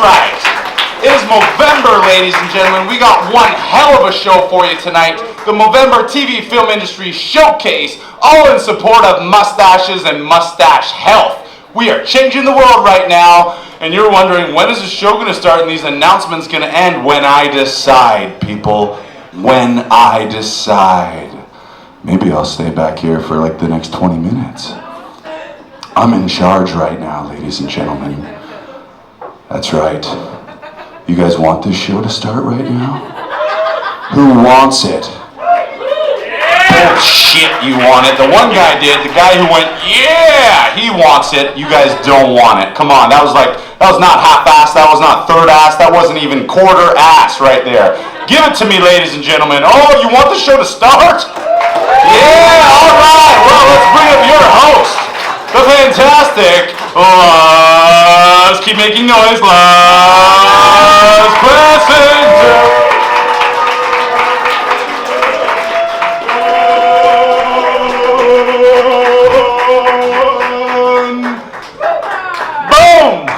right. It is MOvember, ladies and gentlemen. We got one hell of a show for you tonight. The MOvember TV Film Industry Showcase, all in support of mustaches and mustache health. We are changing the world right now, and you're wondering, when is the show going to start and these announcements going to end? When I decide, people. When I decide. Maybe I'll stay back here for like the next 20 minutes. I'm in charge right now, ladies and gentlemen. That's right. You guys want this show to start right now? Who wants it? Bullshit, you want it. The one guy did. The guy who went, yeah, he wants it. You guys don't want it. Come on, that was not half-ass. That was not third-ass. That wasn't even quarter-ass right there. Give it to me, ladies and gentlemen. Oh, you want the show to start? Yeah, all right. Well, let's bring up your host, the fantastic. Let's keep making noise. Let's press it.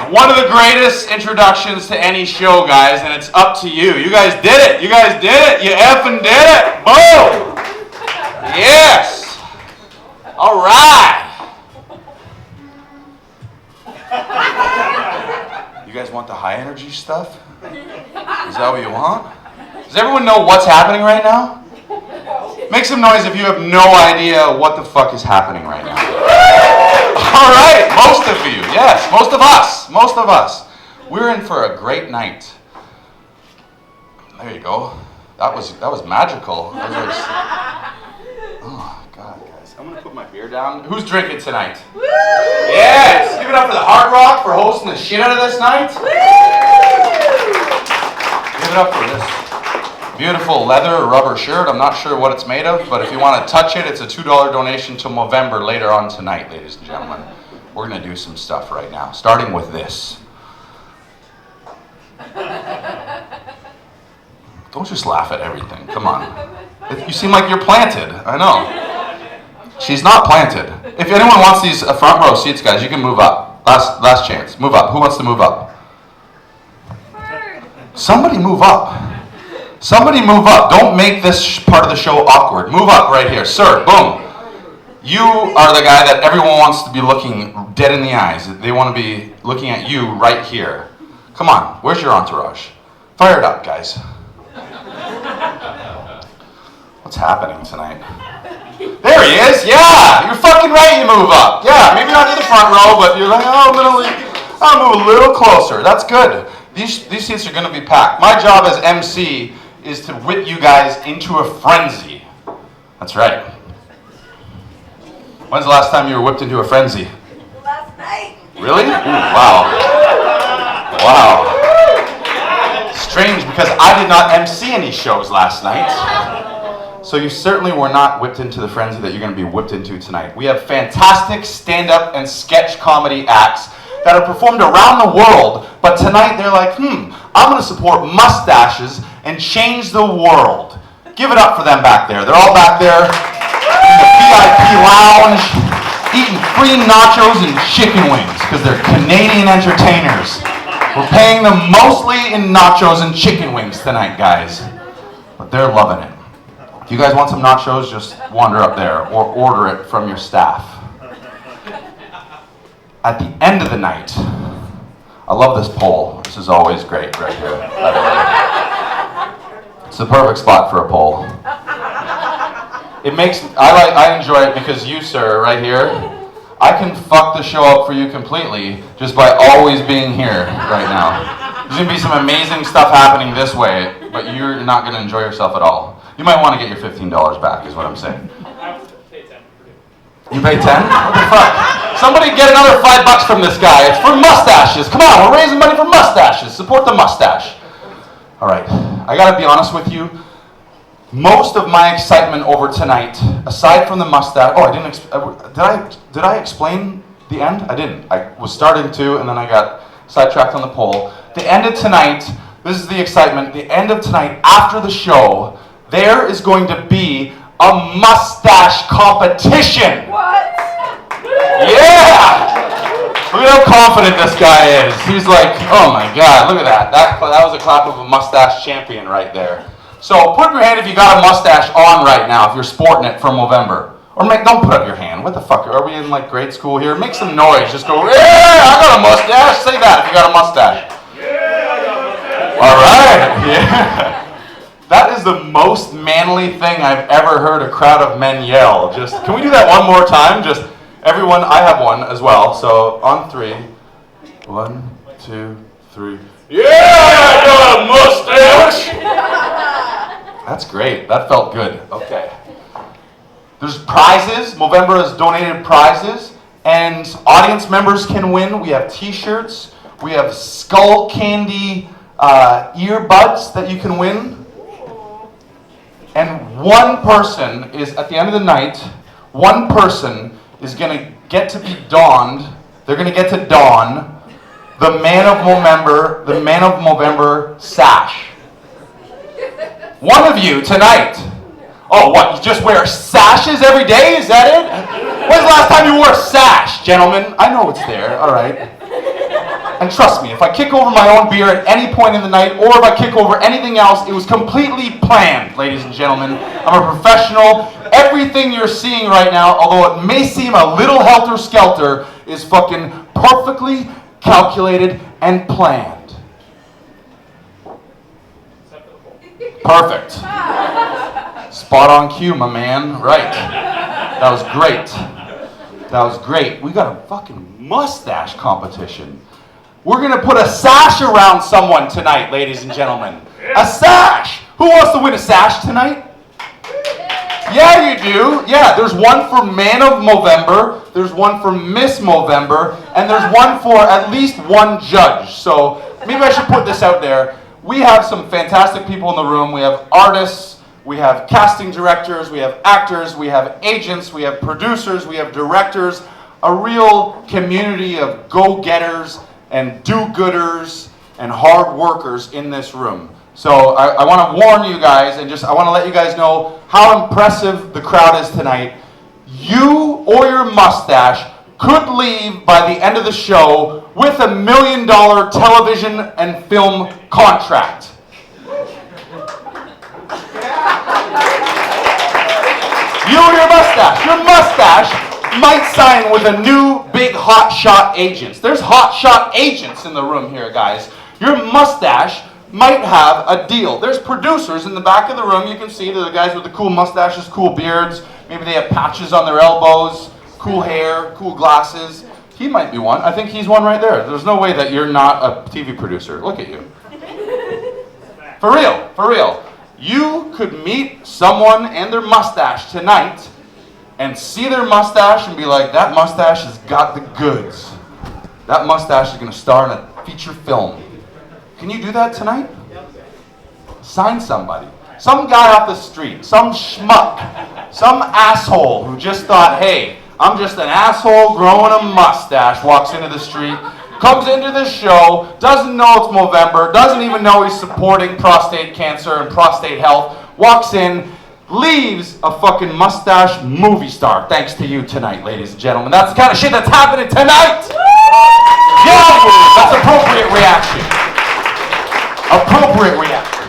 One of the greatest introductions to any show, guys, and it's up to you. You guys did it. You guys did it. You effing did it. Boom. Yes. All right. You guys want the high energy stuff? Is that what you want? Does everyone know what's happening right now? Make some noise if you have no idea what the fuck is happening right now. All right, most of you, yes, most of us. We're in for a great night. There you go. That was magical. Oh God, guys, I'm gonna put my beer down. Who's drinking tonight? Yes, give it up for the Hard Rock for hosting the shit out of this night. Give it up for this beautiful leather rubber shirt. I'm not sure what it's made of, but if you want to touch it, it's a $2 donation to MOvember later on tonight, ladies and gentlemen. We're going to do some stuff right now, starting with this. Don't just laugh at everything. Come on. You seem like you're planted. I know. She's not planted. If anyone wants these front row seats, guys, you can move up. Last chance. Move up. Who wants to move up? Somebody move up. Somebody move up. Don't make this part of the show awkward. Move up right here. Sir, boom. You are the guy that everyone wants to be looking dead in the eyes. They want to be looking at you right here. Come on. Where's your entourage? Fire it up, guys. What's happening tonight? There he is. Yeah. You're fucking right. You move up. Yeah. Maybe not to the front row, but you're like, oh, I'll move a little closer. That's good. These seats are going to be packed. My job as MC is to whip you guys into a frenzy. That's right. When's the last time you were whipped into a frenzy? Last night. Really? Ooh, wow. Wow. Strange, because I did not MC any shows last night. So you certainly were not whipped into the frenzy that you're going to be whipped into tonight. We have fantastic stand-up and sketch comedy acts that are performed around the world, but tonight they're like, I'm going to support mustaches and change the world. Give it up for them back there. They're all back there in the VIP lounge, eating free nachos and chicken wings, because they're Canadian entertainers. We're paying them mostly in nachos and chicken wings tonight, guys. But they're loving it. If you guys want some nachos, just wander up there or order it from your staff. At the end of the night, I love this pole. This is always great right here, by the way. It's the perfect spot for a pole. I enjoy it because you, sir, right here, I can fuck the show up for you completely just by always being here right now. There's going to be some amazing stuff happening this way, but you're not going to enjoy yourself at all. You might want to get your $15 back, is what I'm saying. You pay 10? What the fuck? Somebody get another $5 from this guy. It's for mustaches. Come on, we're raising money for mustaches. Support the mustache. All right, I gotta be honest with you. Most of my excitement over tonight, aside from the mustache. Oh, I didn't. Did I explain the end? I didn't. I was starting to, and then I got sidetracked on the pole. The end of tonight. This is the excitement. The end of tonight, after the show, there is going to be a mustache competition. What? Yeah! Look at how confident this guy is. He's like, oh my God, look at that. That was a clap of a mustache champion right there. So put up your hand if you got a mustache on right now, if you're sporting it from MOvember. Or don't put up your hand. What the fuck? Are we in like grade school here? Make some noise. Just go, yeah, I got a mustache. Say that if you got a mustache. Yeah, I got a mustache. All right. Yeah. That is the most manly thing I've ever heard a crowd of men yell. Just, can we do that one more time? Just, everyone, I have one as well. So on 3. 1, 2, 3. Yeah, I got a mustache. That's great. That felt good. Okay. There's prizes. MOvember has donated prizes, and audience members can win. We have T-shirts. We have skull candy earbuds that you can win. And one person is, at the end of the night, one person is going to get to be donned. They're going to get to don the Man of MOvember sash. One of you tonight. Oh, what? You just wear sashes every day? Is that it? When's the last time you wore a sash, gentlemen? I know it's there. All right. And trust me, if I kick over my own beer at any point in the night, or if I kick over anything else, it was completely planned, ladies and gentlemen. I'm a professional. Everything you're seeing right now, although it may seem a little helter-skelter, is fucking perfectly calculated and planned. Perfect. Spot on cue, my man. Right. That was great. That was great. We got a fucking mustache competition. We're going to put a sash around someone tonight, ladies and gentlemen. A sash! Who wants to win a sash tonight? Yeah, you do. Yeah, there's one for Man of MOvember, there's one for Miss MOvember, and there's one for at least one judge. So maybe I should put this out there. We have some fantastic people in the room. We have artists, we have casting directors, we have actors, we have agents, we have producers, we have directors, a real community of go-getters and do-gooders and hard workers in this room. So I want to warn you guys, and I want to let you guys know how impressive the crowd is tonight. You or your mustache could leave by the end of the show with $1 million television and film contract. You or your mustache might sign with a new big hotshot agents. There's hotshot agents in the room here, guys. Your mustache might have a deal. There's producers in the back of the room. You can see they're the guys with the cool mustaches, cool beards. Maybe they have patches on their elbows, cool hair, cool glasses. He might be one. I think he's one right there. There's no way that you're not a TV producer. Look at you. For real, for real. You could meet someone and their mustache tonight and see their mustache and be like, that mustache has got the goods. That mustache is going to star in a feature film. Can you do that tonight? Sign somebody. Some guy off the street, some schmuck, some asshole who just thought, hey, I'm just an asshole growing a mustache, walks into the street, comes into the show, doesn't know it's MOvember, doesn't even know he's supporting prostate cancer and prostate health, walks in, leaves a fucking mustache movie star. Thanks to you tonight, ladies and gentlemen. That's the kind of shit that's happening tonight. Yeah, that's appropriate reaction. Appropriate reaction.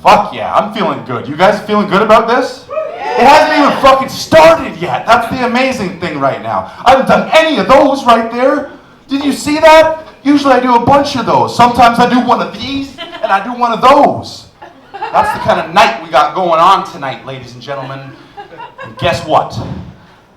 Fuck yeah, I'm feeling good. You guys feeling good about this? It hasn't even fucking started yet. That's the amazing thing right now. I haven't done any of those right there. Did you see that? Usually I do a bunch of those. Sometimes I do one of these, and I do one of those. That's the kind of night we got going on tonight, ladies and gentlemen. And guess what?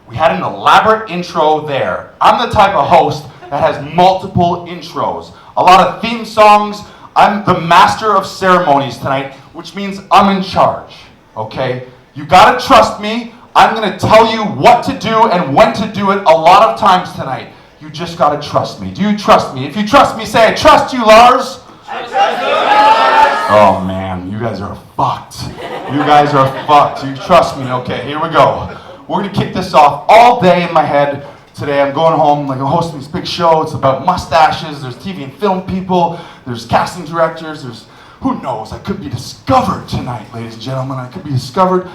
We had an elaborate intro there. I'm the type of host that has multiple intros. A lot of theme songs. I'm the master of ceremonies tonight, which means I'm in charge, okay? You gotta trust me. I'm gonna tell you what to do and when to do it a lot of times tonight. You just gotta trust me. Do you trust me? If you trust me, say, I trust you, Lars. I trust you, Lars. Oh man, you guys are fucked. You guys are fucked. You trust me. Okay, here we go. We're gonna kick this off all day in my head. Today I'm going home, like I'm hosting this big show. It's about mustaches. There's TV and film people. There's casting directors. There's, who knows? I could be discovered tonight, ladies and gentlemen. I could be discovered.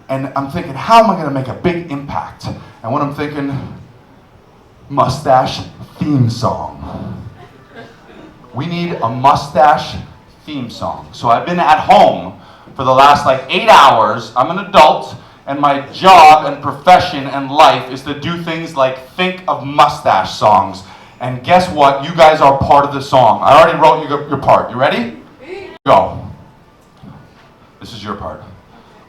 And I'm thinking, how am I going to make a big impact? And what I'm thinking, mustache theme song. We need a mustache theme song. So I've been at home for the last like 8 hours. I'm an adult, and my job and profession and life is to do things like think of mustache songs. And guess what? You guys are part of the song. I already wrote your part. You ready? Go. This is your part.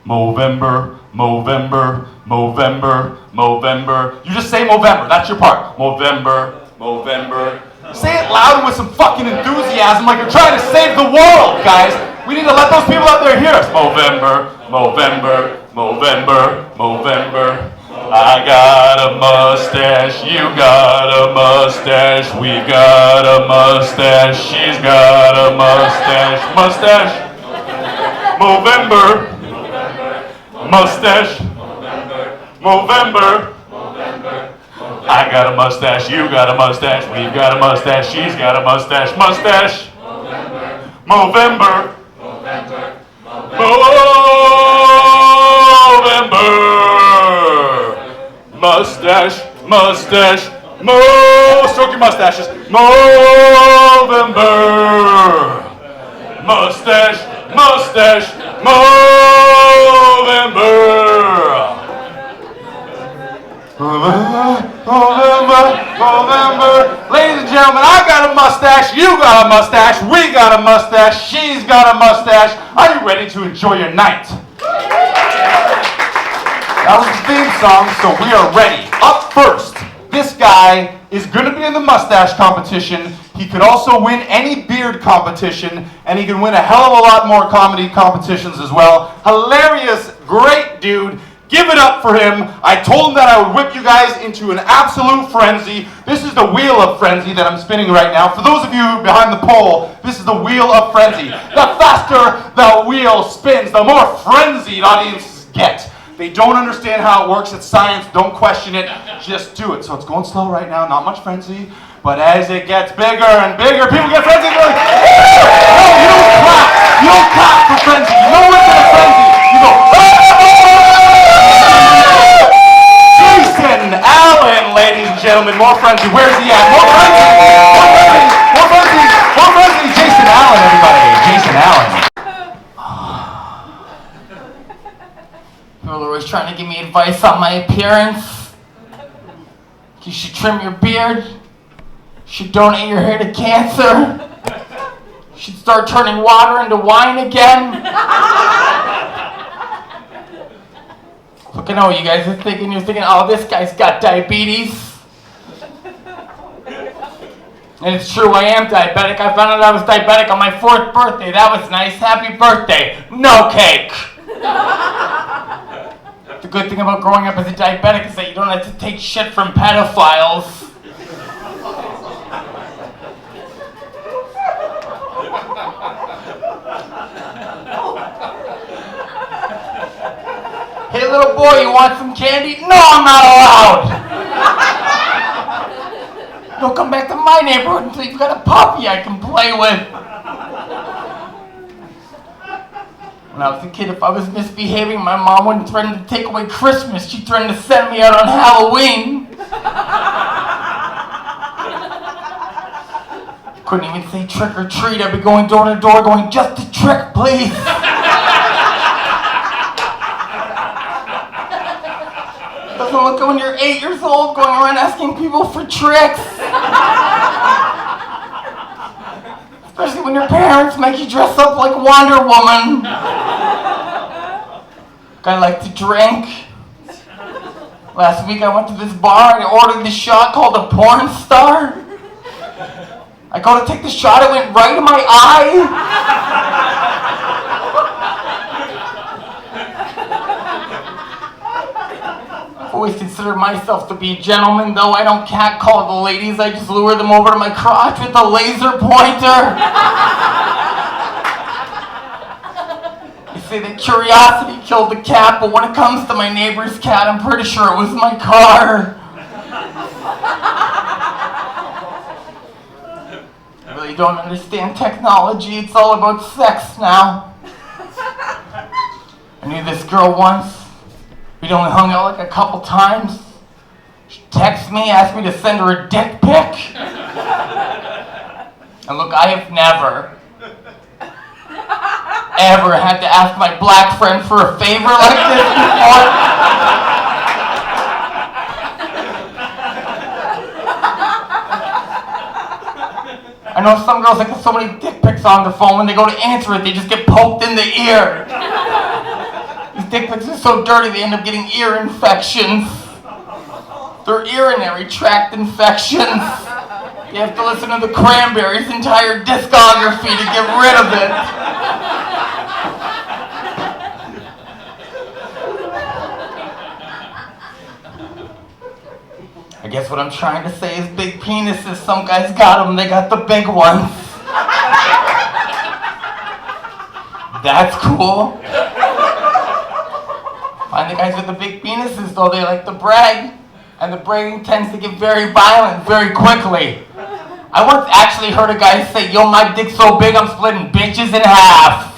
MOvember, MOvember, MOvember, MOvember. You just say MOvember. That's your part. MOvember, MOvember. Say it loud with some fucking enthusiasm like you're trying to save the world, guys. We need to let those people out there hear us. MOvember, MOvember, MOvember, MOvember. I got a mustache, you got a mustache, we got a mustache, she's got a mustache. Mustache. MOvember. Mustache. MOvember. I got a mustache, you got a mustache, we got a mustache, she's got a mustache. Mustache. MOvember. MOvember. Mustache, mustache, stroke your mustaches. MOvember. Mustache, mustache, MOvember. MOvember. Ladies and gentlemen, I got a mustache, you got a mustache, we got a mustache, she's got a mustache. Are you ready to enjoy your night? That was the theme song, so we are ready. Up first, this guy is going to be in the mustache competition. He could also win any beard competition, and he can win a hell of a lot more comedy competitions as well. Hilarious, great dude. Give it up for him. I told him that I would whip you guys into an absolute frenzy. This is the wheel of frenzy that I'm spinning right now. For those of you behind the pole, this is the wheel of frenzy. The faster the wheel spins, the more frenzied audiences get. They don't understand how it works. It's science. Don't question it. Just do it. So it's going slow right now. Not much frenzy. But as it gets bigger and bigger, people get frenzied. They're like, no, you don't clap. You don't clap for frenzy. You know what's in a frenzy. You go, Jason Allen, ladies and gentlemen. More frenzy. Where's he at? More frenzy. More frenzy. More frenzy. More frenzy. Jason Allen, everybody. Jason Allen. People are always trying to give me advice on my appearance. You should trim your beard. You should donate your hair to cancer. You should start turning water into wine again. Look, I know what you guys are thinking. You're thinking, oh, this guy's got diabetes. And it's true, I am diabetic. I found out I was diabetic on my 4th birthday. That was nice. Happy birthday. No cake. The good thing about growing up as a diabetic is that you don't have to take shit from pedophiles. Hey little boy, you want some candy? No, I'm not allowed! Don't come back to my neighborhood until you've got a puppy I can play with. When I was a kid, if I was misbehaving, my mom wouldn't threaten to take away Christmas. She threatened to send me out on Halloween. Couldn't even say trick or treat. I'd be going door to door going, just a trick, please. Doesn't look good when you're 8 years old going around asking people for tricks. Especially when your parents make you dress up like Wonder Woman. I like to drink. Last week I went to this bar and I ordered this shot called a porn star. I go to take the shot, it went right in my eye. I've always considered myself to be a gentleman, though I don't catcall the ladies, I just lure them over to my crotch with a laser pointer. They say that curiosity killed the cat, but when it comes to my neighbor's cat, I'm pretty sure it was my car. I really don't understand technology, it's all about sex now. I knew this girl once. We'd only hung out like a couple times. She text me, ask me to send her a dick pic. And look, I have never, ever had to ask my black friend for a favor like this before. I know some girls like so many dick pics on their phone, when they go to answer it, they just get poked in the ear. These dick pics are so dirty, they end up getting ear infections. They're urinary tract infections. You have to listen to the Cranberries' entire discography to get rid of it. I guess what I'm trying to say is big penises. Some guys got them, they got the big ones. That's cool. Find the guys with the big penises, though, they like to brag. And the bragging tends to get very violent very quickly. I once actually heard a guy say, yo, my dick's so big I'm splitting bitches in half.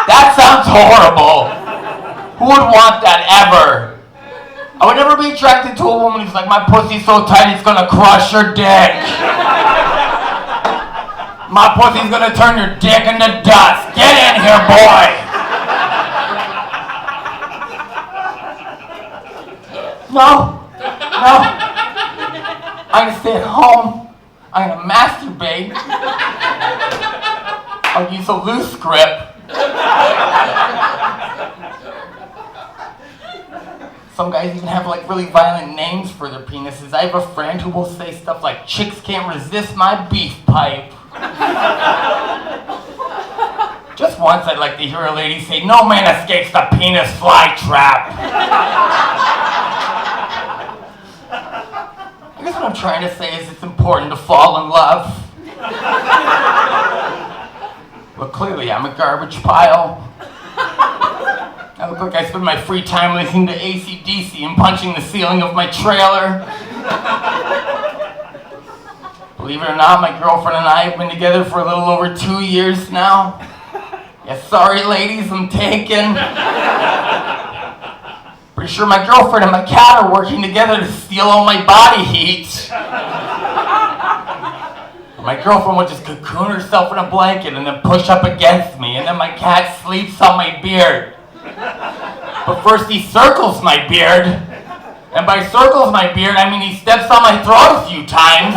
That sounds horrible. Who would want that ever? I would never be attracted to a woman who's like, my pussy's so tight it's gonna crush your dick. My pussy's gonna turn your dick into dust. Get in here, boy. No. I'm gonna stay at home. I'm gonna masturbate. I'll use a loose grip. Some guys even have like really violent names for their penises. I have a friend who will say stuff like, chicks can't resist my beef pipe. Just once I'd like to hear a lady say, no man escapes the penis fly trap. I guess what I'm trying to say is it's important to fall in love. Well, clearly I'm a garbage pile. I look like I spend my free time listening to AC/DC and punching the ceiling of my trailer. Believe it or not, my girlfriend and I have been together for a little over 2 years now. Yeah, sorry ladies, I'm taken. Pretty sure my girlfriend and my cat are working together to steal all my body heat. My girlfriend would just cocoon herself in a blanket and then push up against me, and then my cat sleeps on my beard. But first he circles my beard, and by circles my beard I mean he steps on my throat a few times,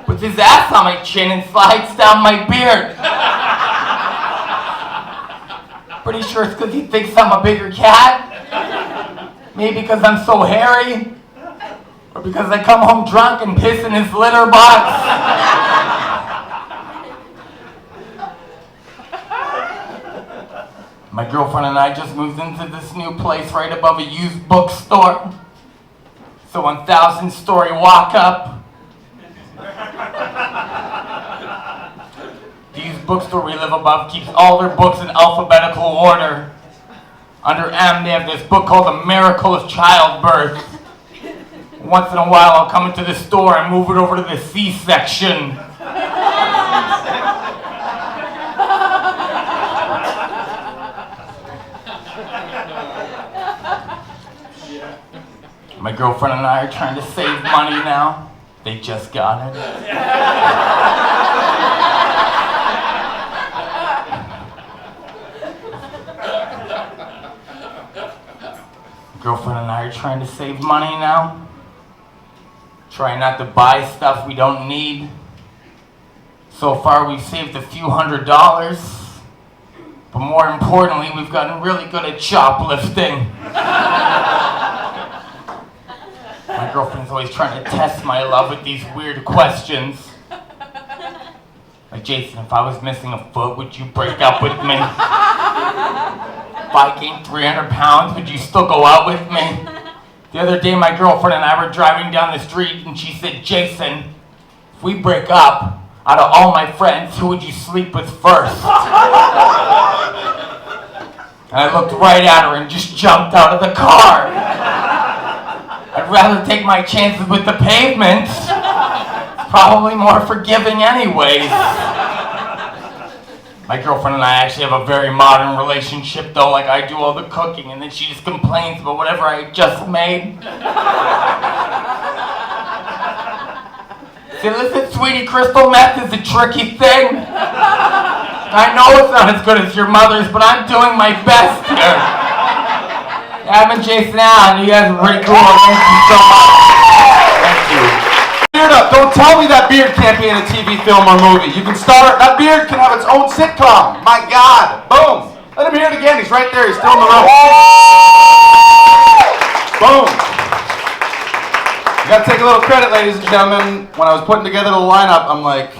puts his ass on my chin and slides down my beard. Pretty sure it's because he thinks I'm a bigger cat. Maybe because I'm so hairy, or because I come home drunk and piss in his litter box. My girlfriend and I just moved into this new place right above a used bookstore. It's a 1,000-story walk-up. The used bookstore we live above keeps all their books in alphabetical order. Under M, they have this book called The Miracle of Childbirth. Once in a while, I'll come into the store and move it over to the C section. My girlfriend and I are trying to save money now. They just got it. Girlfriend and I are trying to save money now. Trying not to buy stuff we don't need. So far we've saved a few $100s. But more importantly, we've gotten really good at shoplifting. My girlfriend's always trying to test my love with these weird questions. Like, Jason, if I was missing a foot, would you break up with me? If I gained 300 pounds, would you still go out with me? The other day, my girlfriend and I were driving down the street, and she said, Jason, if we break up, out of all my friends, who would you sleep with first? And I looked right at her and just jumped out of the car. I'd rather take my chances with the pavement. It's probably more forgiving anyways. My girlfriend and I actually have a very modern relationship, though. Like, I do all the cooking, and then she just complains about whatever I just made. See, listen, sweetie, crystal meth is a tricky thing. I know it's not as good as your mother's, but I'm doing my best here. I've been Jason Allen. You guys are pretty cool. Thank you so much. Thank you. Beard up. Don't tell me that beard can't be in a TV, film, or movie. You can star. That beard can have its own sitcom. My God. Boom. Let him hear it again. He's right there. He's still in the room. Boom. You gotta take a little credit, ladies and gentlemen. When I was putting together the lineup, I'm like,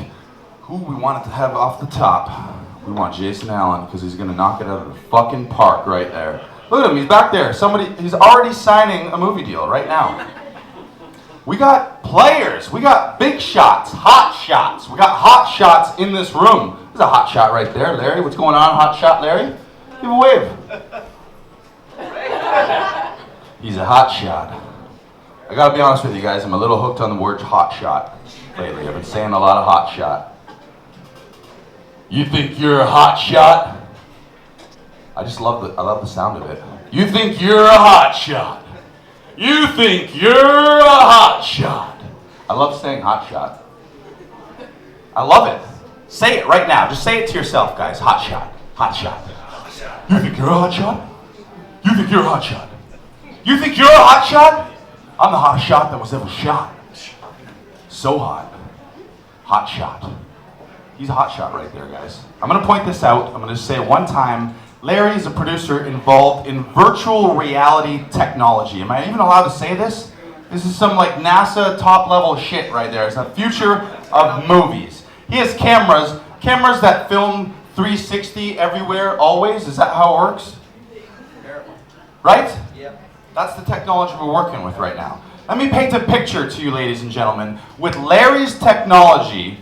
who we wanted to have off the top? We want Jason Allen, because he's gonna knock it out of the fucking park right there. Look at him, he's back there. He's already signing a movie deal right now. We got players, we got big shots, hot shots. We got hot shots in this room. There's a hot shot right there, Larry. What's going on, hot shot, Larry? Give a wave. He's a hot shot. I gotta be honest with you guys, I'm a little hooked on the word hot shot lately. I've been saying a lot of hot shot. You think you're a hot shot? I love the sound of it. You think you're a hot shot. You think you're a hot shot. I love saying hot shot. I love it. Say it right now. Just say it to yourself, guys. Hot shot. Hot shot. You think you're a hot shot? You think you're a hot shot? You think you're a hot shot? I'm the hottest shot that was ever shot. So hot. Hot shot. He's a hot shot right there, guys. I'm going to point this out. I'm going to say it one time. Larry is a producer involved in virtual reality technology. Am I even allowed to say this? This is some like NASA top level shit right there. It's the future of movies. He has cameras that film 360 everywhere, always. Is that how it works? Right? Yep. That's the technology we're working with right now. Let me paint a picture to you, ladies and gentlemen. With Larry's technology,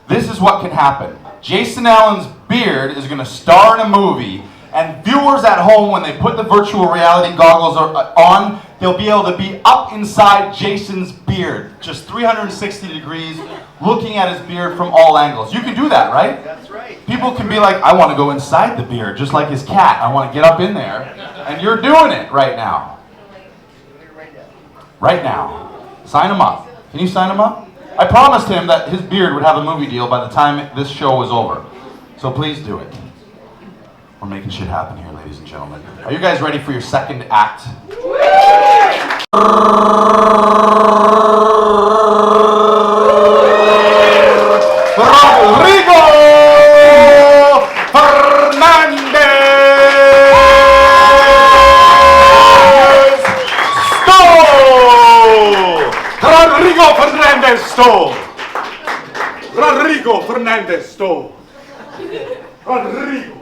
this is what can happen. Jason Allen's beard is going to star in a movie, and viewers at home, when they put the virtual reality goggles on, they'll be able to be up inside Jason's beard, just 360 degrees, looking at his beard from all angles. You can do that, right? That's right. People can be like, I want to go inside the beard, just like his cat. I want to get up in there. And you're doing it right now. Right now. Sign him up. Can you sign him up? I promised him that his beard would have a movie deal by the time this show was over. So please do it. We're making shit happen here, ladies and gentlemen. Are you guys ready for your second act? Rodrigo Fernandez Stoll. Rodrigo Fernandez Stoll. Rodrigo.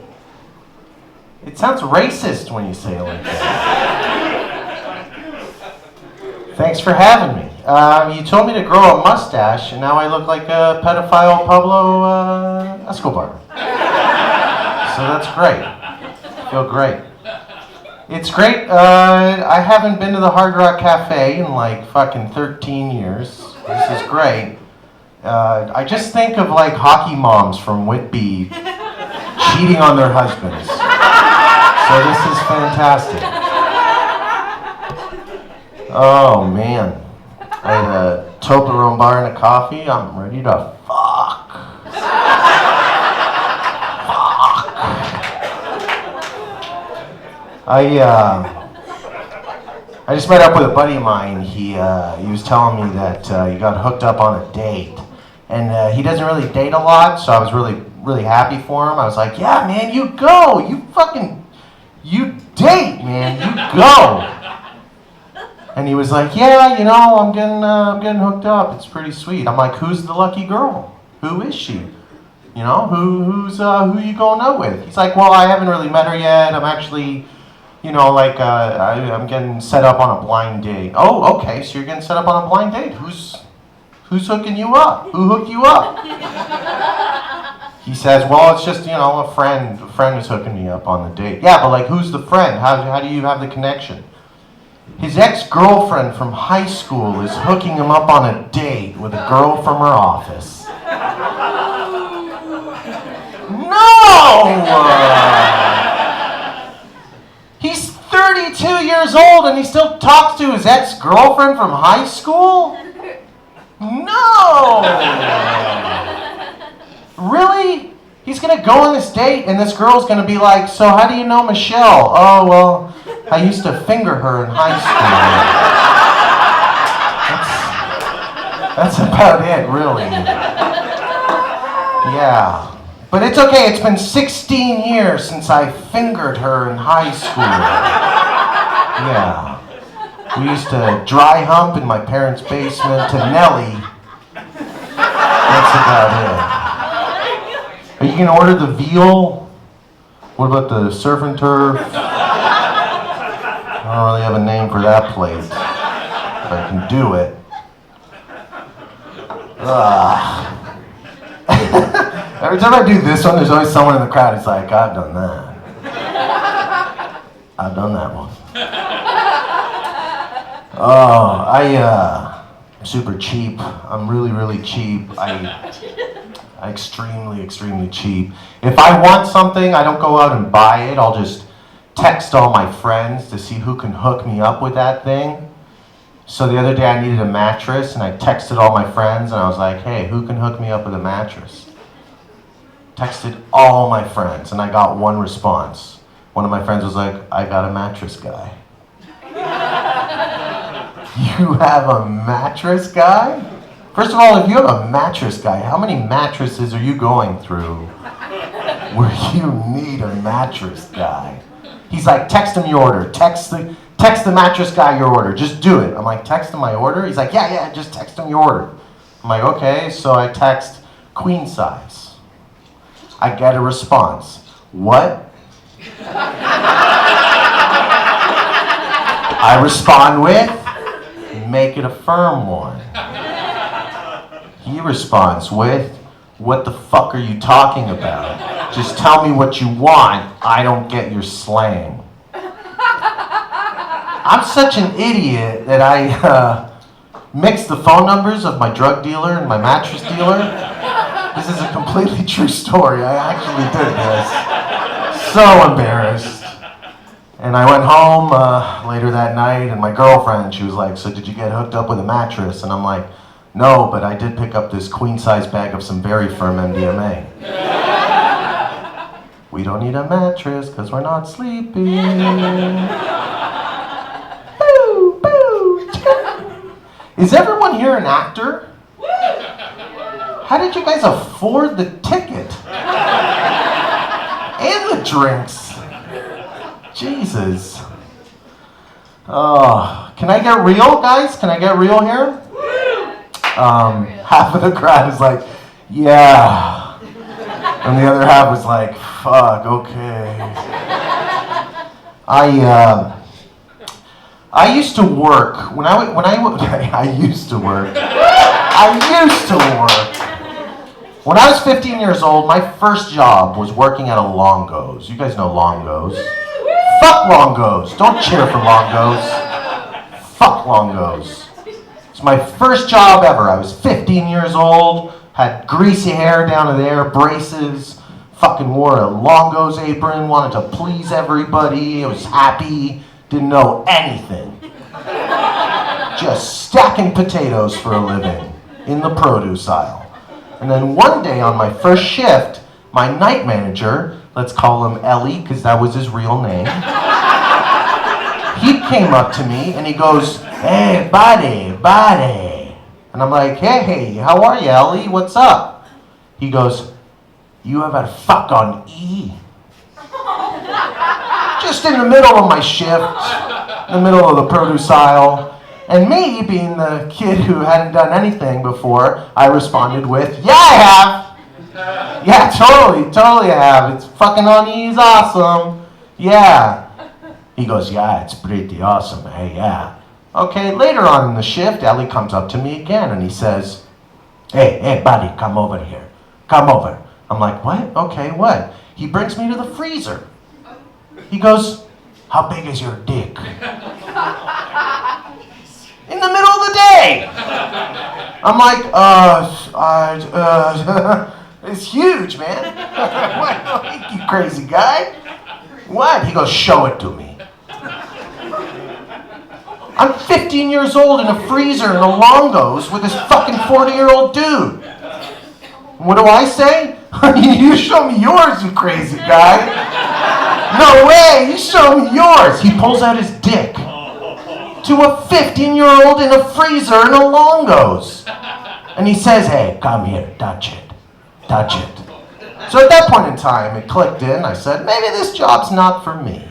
It sounds racist when you say it like that. Thanks for having me. You told me to grow a mustache, and now I look like a pedophile Pablo Escobar. So that's great. I feel great. It's great. I haven't been to the Hard Rock Cafe in like fucking 13 years. This is great. I just think of like hockey moms from Whitby cheating on their husbands. So this is fantastic. Oh man. I had a Toblerone bar and a coffee. I'm ready to fuck. I just met up with a buddy of mine. He was telling me that he got hooked up on a date, and he doesn't really date a lot. So I was really happy for him. I was like, yeah, man, you go, you date, man, you go. And he was like, yeah, you know, I'm getting hooked up. It's pretty sweet. I'm like, who's the lucky girl? Who is she? You know, who you going out with? He's like, well, I haven't really met her yet. I'm actually, you know, like, I'm getting set up on a blind date. Oh, okay, so you're getting set up on a blind date. Who's hooking you up? Who hooked you up? He says, well, it's just, you know, a friend is hooking me up on the date. Yeah, but like, who's the friend? How do you have the connection? His ex-girlfriend from high school is hooking him up on a date with a girl from her office. No! He's 32 years old and he still talks to his ex-girlfriend from high school? No! Really? He's gonna go on this date and this girl's gonna be like, so how do you know Michelle? Oh, well, I used to finger her in high school. That's about it, really. Yeah. But it's okay, it's been 16 years since I fingered her in high school. Yeah. We used to dry hump in my parents' basement to Nelly. That's about it. Are you gonna order the veal? What about the surf and turf? I don't really have a name for that plate, but I can do it. Every time I do this one, there's always someone in the crowd who's like, I've done that. I've done that one. Oh, I'm super cheap. I'm really, really cheap. I extremely, extremely cheap. If I want something, I don't go out and buy it. I'll just text all my friends to see who can hook me up with that thing. So the other day I needed a mattress and I texted all my friends and I was like, hey, who can hook me up with a mattress? Texted all my friends and I got one response. One of my friends was like, I got a mattress guy. You have a mattress guy? First of all, if you have a mattress guy, how many mattresses are you going through where you need a mattress guy? He's like, text him your order. Text the mattress guy your order. Just do it. I'm like, text him my order? He's like, yeah, just text him your order. I'm like, okay, so I text queen size. I get a response. What? I respond with, make it a firm one. He responds with, what the fuck are you talking about? Just tell me what you want. I don't get your slang. I'm such an idiot that I mixed the phone numbers of my drug dealer and my mattress dealer. This is a completely true story. I actually did this. So embarrassed. And I went home later that night and my girlfriend, she was like, so did you get hooked up with a mattress? And I'm like, no, but I did pick up this queen size bag of some very firm MDMA. We don't need a mattress because we're not sleeping. Boo, boo. Is everyone here an actor? How did you guys afford the ticket? And the drinks? Jesus. Oh, can I get real, guys? Can I get real here? Half of the crowd is like, yeah. And the other half was like, fuck, okay. I used to work, when I used to work. When I was 15 years old, my first job was working at a Longo's. You guys know Longo's. Fuck Longo's. Don't cheer for Longo's. Fuck Longo's. It's my first job ever. I was 15 years old, had greasy hair down to there, braces, fucking wore a Longo's apron, wanted to please everybody. I was happy, didn't know anything. Just stacking potatoes for a living in the produce aisle. And then one day on my first shift, my night manager, let's call him Ellie, because that was his real name. He came up to me and he goes, hey, buddy. And I'm like, hey, how are you, Ellie? What's up? He goes, you ever fuck on E? Just in the middle of my shift, in the middle of the produce aisle. And me, being the kid who hadn't done anything before, I responded with, yeah, I have. Yeah, totally I have. It's fucking on E's awesome. Yeah. He goes, yeah, it's pretty awesome. Hey, yeah. Okay, later on in the shift, Ellie comes up to me again and he says, hey, buddy, come over here. Come over. I'm like, what? Okay, what? He brings me to the freezer. He goes, how big is your dick? In the middle of the day. I'm like, It's huge, man. What? You crazy guy? What? He goes, show it to me. I'm 15 years old in a freezer in a Longo's with this fucking 40-year-old dude. What do I say? You show me yours, you crazy guy. No way, you show me yours. He pulls out his dick to a 15-year-old in a freezer in a Longo's. And he says, hey, come here, touch it. Touch it. So at that point in time, it clicked in. I said, maybe this job's not for me.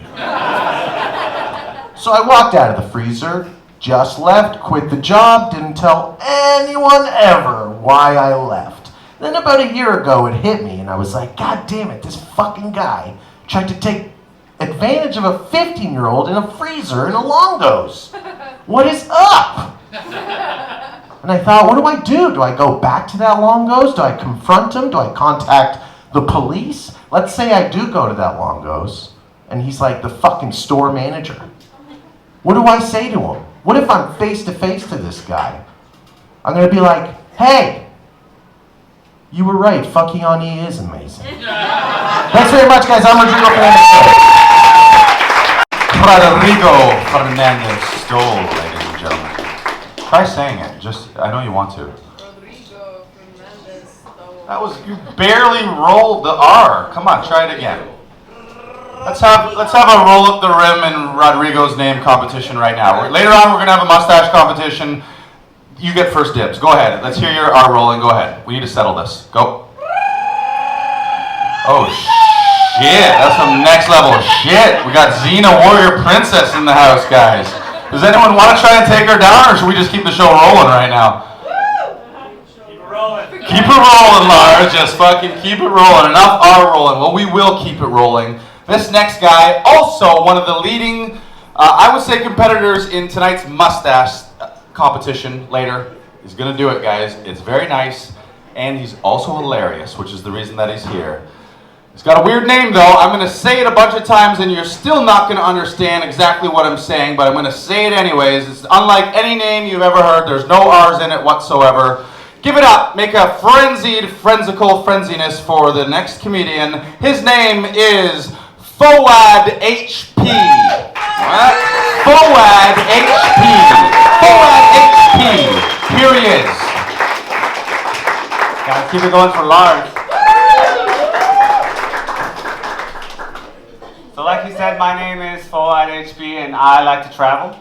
So I walked out of the freezer, just left, quit the job, didn't tell anyone ever why I left. Then about a year ago, it hit me, and I was like, God damn it, this fucking guy tried to take advantage of a 15-year-old in a freezer in a Longo's. What is up? And I thought, what do I do? Do I go back to that Longo's? Do I confront him? Do I contact the police? Let's say I do go to that Longo's, and he's like the fucking store manager. What do I say to him? What if I'm face-to-face to this guy? I'm going to be like, hey, you were right, fucking on E is amazing. Thanks very much, guys. I'm Rodrigo Fernandez Stoll, ladies and gentlemen. Try saying it. Just, I know you want to. Rodrigo Fernandez Stoll. That was, you barely rolled the R. Come on, try it again. Let's have a roll up the rim in Rodrigo's name competition right now. Later on, we're gonna have a mustache competition. You get first dibs. Go ahead. Let's hear your R rolling. Go ahead. We need to settle this. Go. Oh shit! That's some next level shit. We got Xena Warrior Princess in the house, guys. Does anyone want to try and take her down, or should we just keep the show rolling right now? Keep it rolling. Keep it rolling, Lars. Just fucking keep it rolling. Enough R rolling. Well, we will keep it rolling. This next guy, also one of the leading, I would say, competitors in tonight's mustache competition later. He's gonna do it, guys. It's very nice, and he's also hilarious, which is the reason that he's here. He's got a weird name, though. I'm gonna say it a bunch of times, and you're still not gonna understand exactly what I'm saying, but I'm gonna say it anyways. It's unlike any name you've ever heard. There's no R's in it whatsoever. Give it up. Make a frenzical frenziness for the next comedian. His name is Fouad HP. What? Fouad HP. Fouad HP. Here he is. Gotta keep it going for Lars. So like he said, my name is Fouad HP and I like to travel.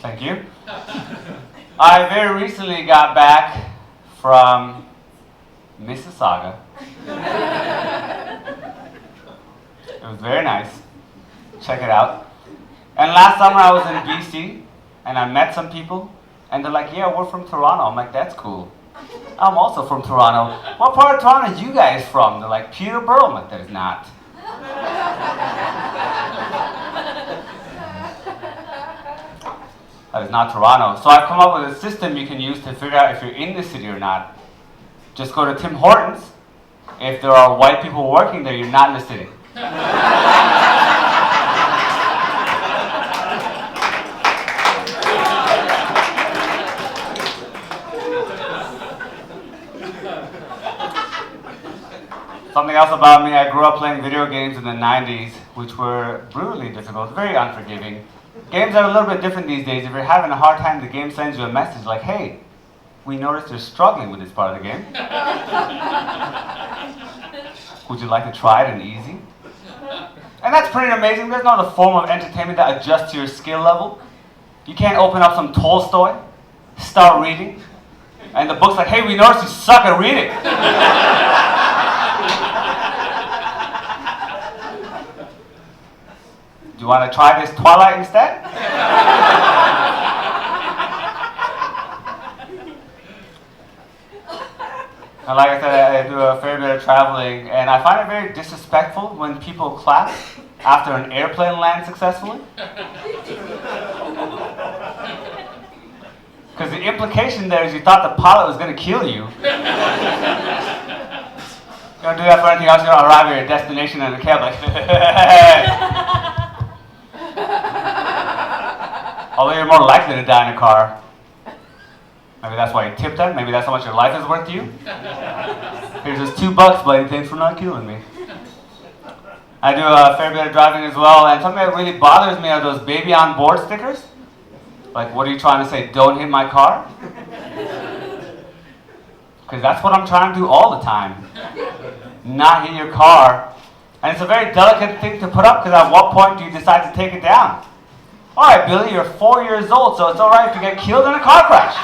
Thank you. I very recently got back from Mississauga. It was very nice. Check it out. And last summer I was in BC and I met some people and they're like, yeah, we're from Toronto. I'm like, that's cool. I'm also from Toronto. What part of Toronto are you guys from? They're like, Peterborough. I'm like, that is not. That is not Toronto. So I've come up with a system you can use to figure out if you're in the city or not. Just go to Tim Hortons. If there are white people working there, you're not in the city. Something else about me, I grew up playing video games in the 90s, which were brutally difficult, very unforgiving. Games are a little bit different these days. If you're having a hard time, the game sends you a message like, hey, we noticed you're struggling with this part of the game. Would you like to try it in easy? And that's pretty amazing. There's not a form of entertainment that adjusts to your skill level. You can't open up some Tolstoy, start reading, and the book's like, hey, we noticed you suck at reading. Do you want to try this Twilight instead? And like I said, I do a fair bit of traveling, and I find it very disrespectful when people clap after an airplane lands successfully. Because the implication there is you thought the pilot was going to kill you. You don't do that for anything else, you're going to arrive at your destination in a cab like, although you're more likely to die in a car. Maybe that's why you tipped them. Maybe that's how much your life is worth to you. Here's just $2, buddy. Thanks for not killing me. I do a fair bit of driving as well, and something that really bothers me are those baby on board stickers. Like, what are you trying to say? Don't hit my car? Because that's what I'm trying to do all the time. Not hit your car. And it's a very delicate thing to put up, because at what point do you decide to take it down? All right, Billy, you're 4 years old, so it's all right if you get killed in a car crash.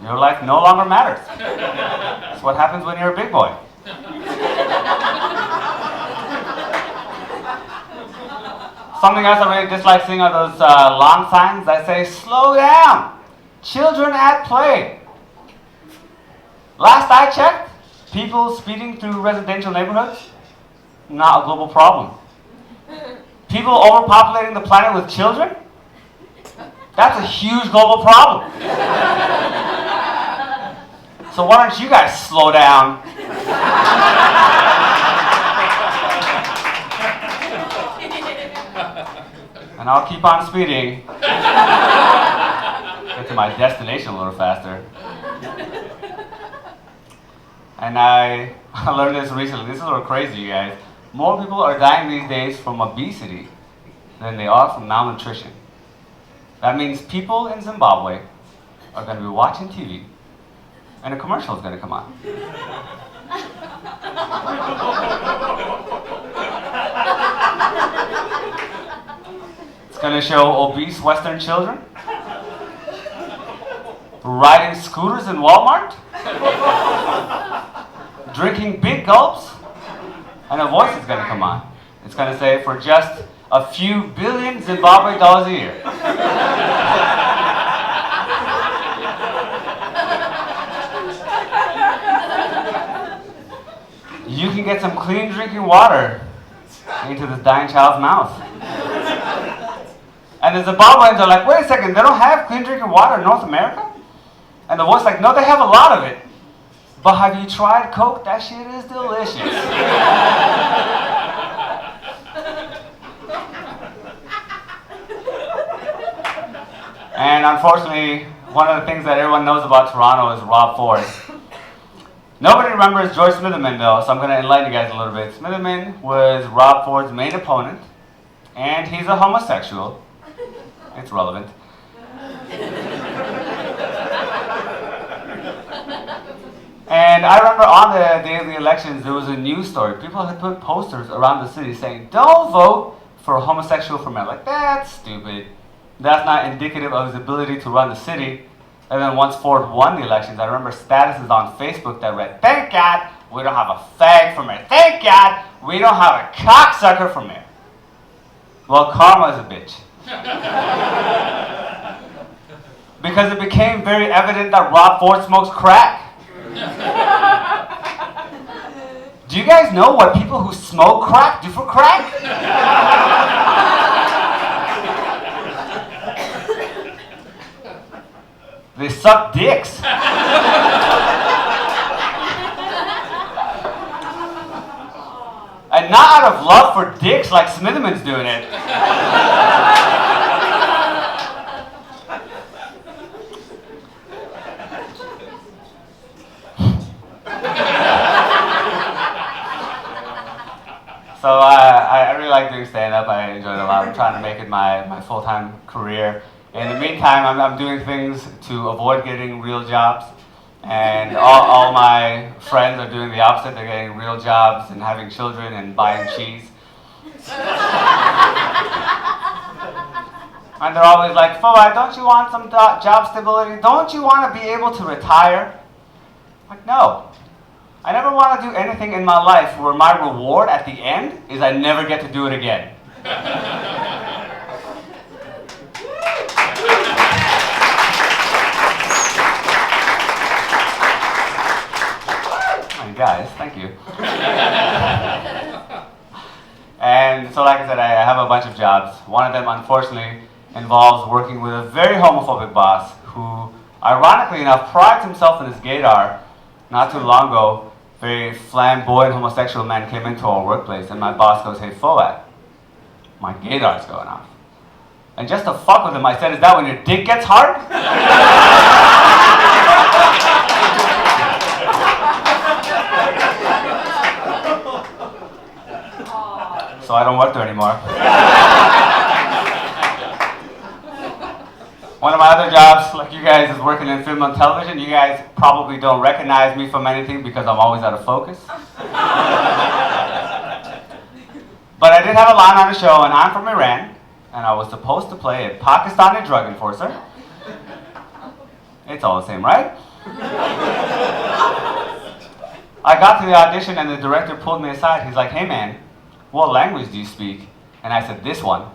Your life no longer matters. That's what happens when you're a big boy. Something else I really dislike seeing are those long signs that say, slow down, children at play. Last I checked, people speeding through residential neighborhoods, not a global problem. People overpopulating the planet with children, that's a huge global problem. So why don't you guys slow down? And I'll keep on speeding. Get to my destination a little faster. And I learned this recently. This is a little crazy, you guys. More people are dying these days from obesity than they are from malnutrition. That means people in Zimbabwe are going to be watching TV and a commercial is going to come on. It's going to show obese Western children riding scooters in Walmart, drinking big gulps, and a voice is going to come on. It's going to say, for just a few billion Zimbabwe dollars a year. You can get some clean drinking water into this dying child's mouth. And the Zimbabweans are like, wait a second, they don't have clean drinking water in North America? And the voice is like, no, they have a lot of it. But have you tried Coke? That shit is delicious. And unfortunately, one of the things that everyone knows about Toronto is Rob Ford. Nobody remembers George Smitherman though, so I'm going to enlighten you guys a little bit. Smitherman was Rob Ford's main opponent, and he's a homosexual. It's relevant. And I remember on the day of the elections, there was a news story. People had put posters around the city saying, don't vote for a homosexual for mayor. Like, that's stupid. That's not indicative of his ability to run the city. And then once Ford won the elections, I remember statuses on Facebook that read, thank God we don't have a fag for mayor. Thank God we don't have a cocksucker for mayor. Well, karma is a bitch. Because it became very evident that Rob Ford smokes crack. Do you guys know what people who smoke crack do for crack? They suck dicks. And not out of love for dicks like Smitherman's doing it. So I really like doing stand-up. I enjoy it a lot. I'm trying to make it my full-time career. In the meantime, I'm doing things to avoid getting real jobs. And all my friends are doing the opposite. They're getting real jobs and having children and buying cheese. And they're always like, Fawad, don't you want some job stability? Don't you want to be able to retire? I'm like, no. I never want to do anything in my life where my reward at the end is I never get to do it again. Oh, guys, thank you. And so like I said, I have a bunch of jobs. One of them, unfortunately, involves working with a very homophobic boss who, ironically enough, prides himself in his gaydar. Not too long ago, a very flamboyant homosexual man came into our workplace and my boss goes, hey, Fawad, my gaydar's going off. And just to fuck with him, I said, is that when your dick gets hard? So I don't work there anymore. One of my other jobs, like you guys, is working in film and television. You guys probably don't recognize me from anything because I'm always out of focus. But I did have a line on the show, and I'm from Iran, and I was supposed to play a Pakistani drug enforcer. It's all the same, right? I got to the audition, and the director pulled me aside. He's like, hey man, what language do you speak? And I said, this one.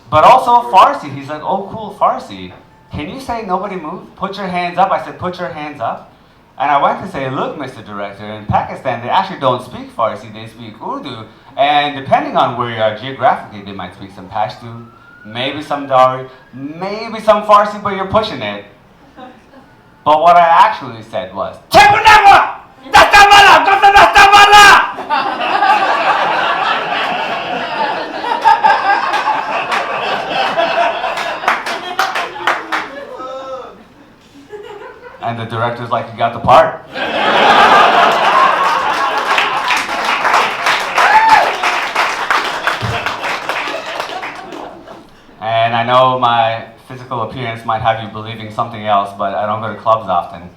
But also Farsi. He's like, oh cool, Farsi. Can you say nobody move? Put your hands up. I said, put your hands up. And I went to say, look, Mr. Director, in Pakistan, they actually don't speak Farsi, they speak Urdu. And depending on where you are geographically, they might speak some Pashto, maybe some Dari, maybe some Farsi, but you're pushing it. But what I actually said was, and the director's like, you got the part. And I know my physical appearance might have you believing something else, but I don't go to clubs often.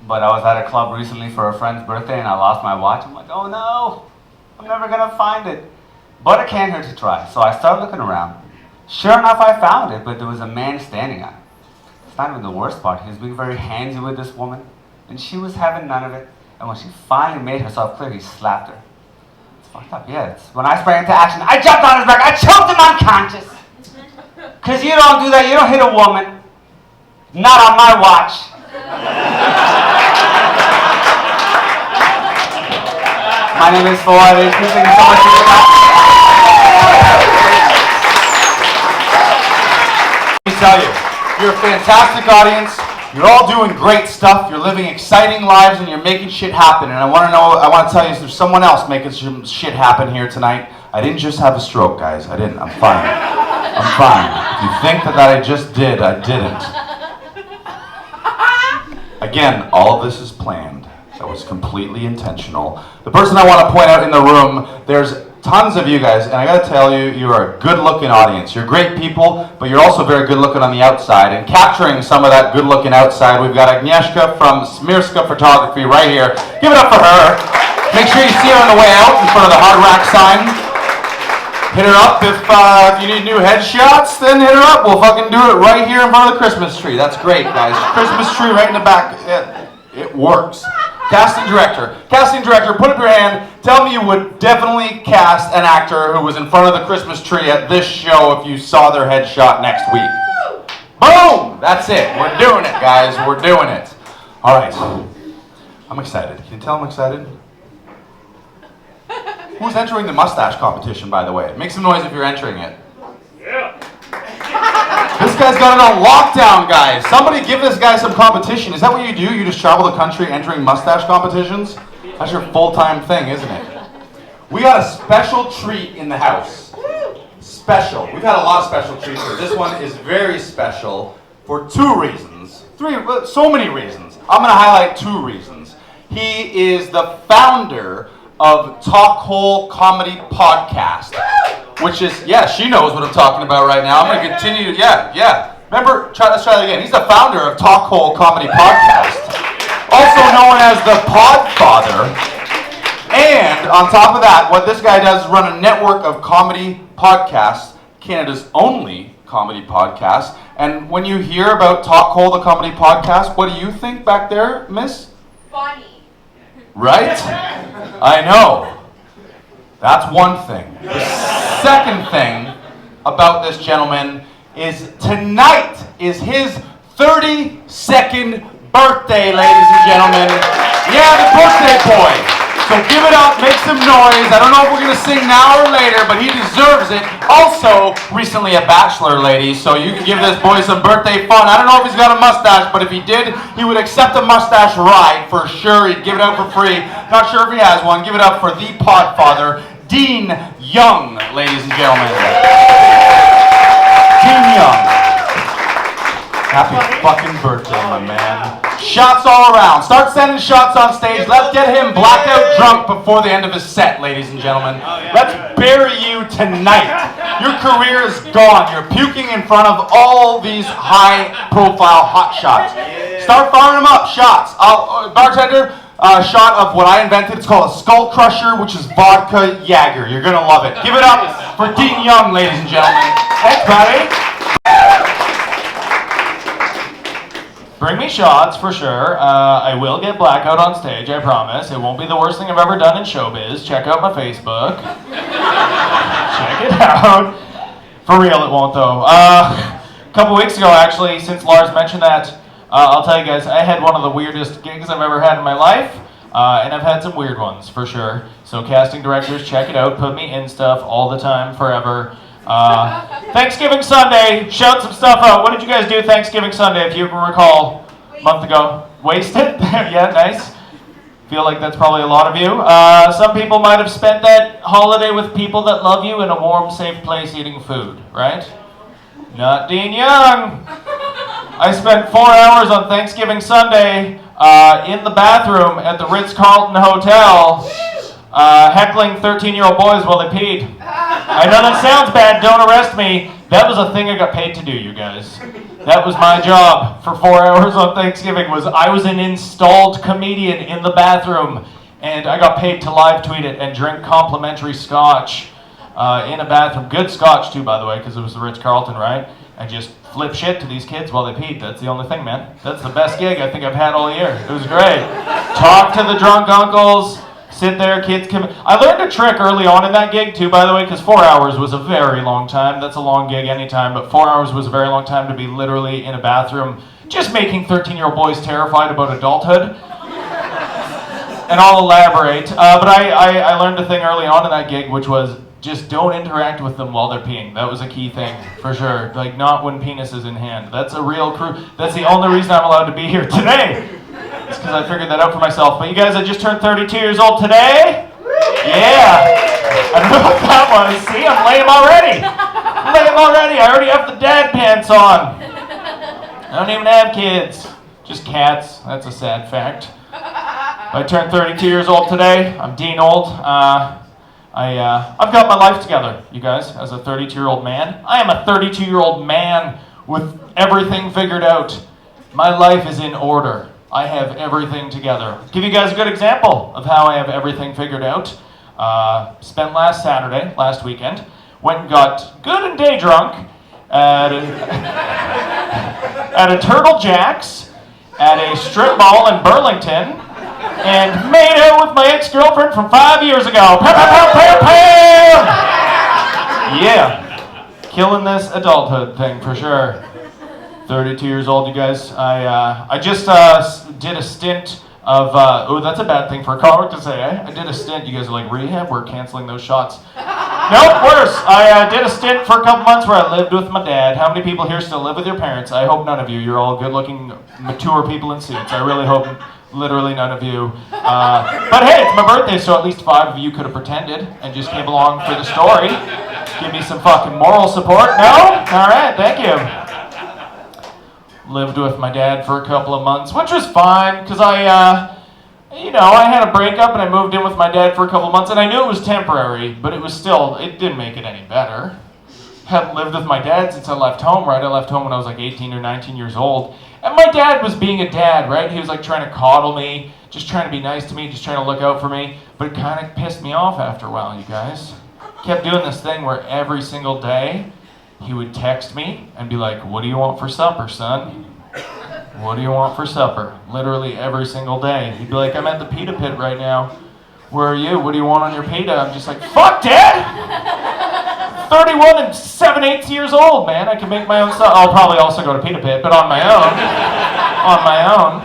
But I was at a club recently for a friend's birthday and I lost my watch. I'm like, oh no, I'm never gonna find it. But it can't hurt to try. So I started looking around. Sure enough, I found it, but there was a man standing on it. It's not even the worst part. He was being very handsy with this woman, and she was having none of it. And when she finally made herself clear, he slapped her. It's fucked up, yeah. It's when I sprang into action, I jumped on his back, I choked him unconscious. Because you don't do that, you don't hit a woman. Not on my watch. My name is Fawad. Thank you so much for your time. Let me tell you, you're a fantastic audience. You're all doing great stuff. You're living exciting lives, and you're making shit happen. And I want to tell you, there's someone else making some shit happen here tonight. I didn't just have a stroke, guys. I didn't. I'm fine. I'm fine. If you think that I just did, I didn't. Again, all of this is planned. That was completely intentional. The person I want to point out in the room, there's tons of you guys, and I gotta tell you, you are a good-looking audience. You're great people, but you're also very good-looking on the outside. And capturing some of that good-looking outside, we've got Agnieszka from Smirska Photography right here. Give it up for her. Make sure you see her on the way out in front of the Hard Rack sign. Hit her up if you need new headshots, then hit her up. We'll fucking do it right here in front of the Christmas tree. That's great, guys. Christmas tree right in the back. It works. Casting director, put up your hand. Tell me you would definitely cast an actor who was in front of the Christmas tree at this show if you saw their headshot next week. Boom! That's it. We're doing it, guys. We're doing it. All right. I'm excited. Can you tell I'm excited? Who's entering the mustache competition, by the way? Make some noise if you're entering it. Yeah. This guy's got it on lockdown, guys. Somebody give this guy some competition. Is that what you do? You just travel the country entering mustache competitions? That's your full-time thing, isn't it? We got a special treat in the house. Special. We've had a lot of special treats here. This one is very special for two reasons. So many reasons. I'm going to highlight two reasons. He is the founder of Talk Hole Comedy Podcast. Which is, yeah, she knows what I'm talking about right now. I'm going to continue, yeah. Remember, let's try that again. He's the founder of Talk Hole Comedy Podcast, also known as the Podfather. And on top of that, what this guy does is run a network of comedy podcasts, Canada's only comedy podcast. And when you hear about Talk Hole, the comedy podcast, what do you think back there, miss? Funny. Right? I know. That's one thing. The second thing about this gentleman is tonight is his 32nd birthday, ladies and gentlemen. Yeah, the birthday boy. So give it up, make some noise. I don't know if we're gonna sing now or later, but he deserves it. Also, recently a bachelor, ladies, so you can give this boy some birthday fun. I don't know if he's got a mustache, but if he did, he would accept a mustache ride for sure. He'd give it out for free. Not sure if he has one. Give it up for the Podfather, Dean Young, ladies and gentlemen. Dean Young. Happy fucking birthday, my man. Shots all around. Start sending shots on stage. Let's get him blackout drunk before the end of his set, ladies and gentlemen. Let's bury you tonight. Your career is gone. You're puking in front of all these high-profile hot shots. Start firing them up. Shots. Bartender, shot of what I invented. It's called a Skull Crusher, which is vodka Jaeger. You're gonna love it. Give it up for Dean Young, ladies and gentlemen. Thanks, buddy. Bring me shots for sure. I will get blackout on stage, I promise. It won't be the worst thing I've ever done in showbiz. Check out my Facebook. Check it out. For real, it won't though. A couple weeks ago, actually, since Lars mentioned that, I'll tell you guys, I had one of the weirdest gigs I've ever had in my life. And I've had some weird ones, for sure. So casting directors, check it out. Put me in stuff all the time, forever. Thanksgiving Sunday, shout some stuff out. What did you guys do Thanksgiving Sunday, if you can recall, a month ago? Wasted? Yeah, nice. Feel like that's probably a lot of you. Some people might have spent that holiday with people that love you in a warm, safe place eating food, right? Not Dean Young. I spent 4 hours on Thanksgiving Sunday in the bathroom at the Ritz-Carlton Hotel heckling 13-year-old boys while they peed. I know that sounds bad, don't arrest me. That was a thing I got paid to do, you guys. That was my job for 4 hours on Thanksgiving. I was an installed comedian in the bathroom, and I got paid to live tweet it and drink complimentary scotch in a bathroom. Good scotch too, by the way, because it was the Ritz-Carlton, right? I just flip shit to these kids while they peed. That's the only thing, man. That's the best gig I think I've had all year. It was great. Talk to the drunk uncles. Sit there, kids come in. I learned a trick early on in that gig too, by the way, because 4 hours was a very long time. That's a long gig anytime, but 4 hours was a very long time to be literally in a bathroom just making 13-year-old boys terrified about adulthood. And I'll elaborate. But I learned a thing early on in that gig, which was just don't interact with them while they're peeing. That was a key thing, for sure. Like, not when penis is in hand. That's a real crew. That's the only reason I'm allowed to be here today. It's because I figured that out for myself. But you guys, I just turned 32 years old today. Yeah. I don't know what that was. See, I'm lame already. I already have the dad pants on. I don't even have kids. Just cats. That's a sad fact. I turned 32 years old today. I'm Dean Old. I've got my life together, you guys, as a 32-year-old man. I am a 32-year-old man with everything figured out. My life is in order. I have everything together. Give you guys a good example of how I have everything figured out. Spent last weekend, went and got good and day drunk at a Turtle Jack's at a strip mall in Burlington, and made out with my ex-girlfriend from 5 years ago. Pow, pow, pow, pow, pow! Yeah, killing this adulthood thing for sure. 32 years old, you guys. I just did a stint of, oh, that's a bad thing for a comic to say, eh? I did a stint, you guys are like, rehab? We're canceling those shots. Nope, worse. I did a stint for a couple months where I lived with my dad. How many people here still live with your parents? I hope none of you. You're all good-looking, mature people in suits. I really hope literally none of you. But hey, it's my birthday, so at least 5 of you could have pretended and just came along for the story. Give me some fucking moral support. No? All right, thank you. Lived with my dad for a couple of months, which was fine, because I had a breakup and I moved in with my dad for a couple of months, and I knew it was temporary, but it didn't make it any better. Hadn't lived with my dad since I left home, right? I left home when I was like 18 or 19 years old. And my dad was being a dad, right? He was like trying to coddle me, just trying to be nice to me, just trying to look out for me. But it kind of pissed me off after a while, you guys. Kept doing this thing where every single day he would text me and be like, "What do you want for supper, son? What do you want for supper?" Literally every single day. He'd be like, "I'm at the pita pit right now. Where are you? What do you want on your pita?" I'm just like, "Fuck, Dad! 31 and 7/8 years old, man. I can make my own stuff." I'll probably also go to pita pit, but on my own. On my own.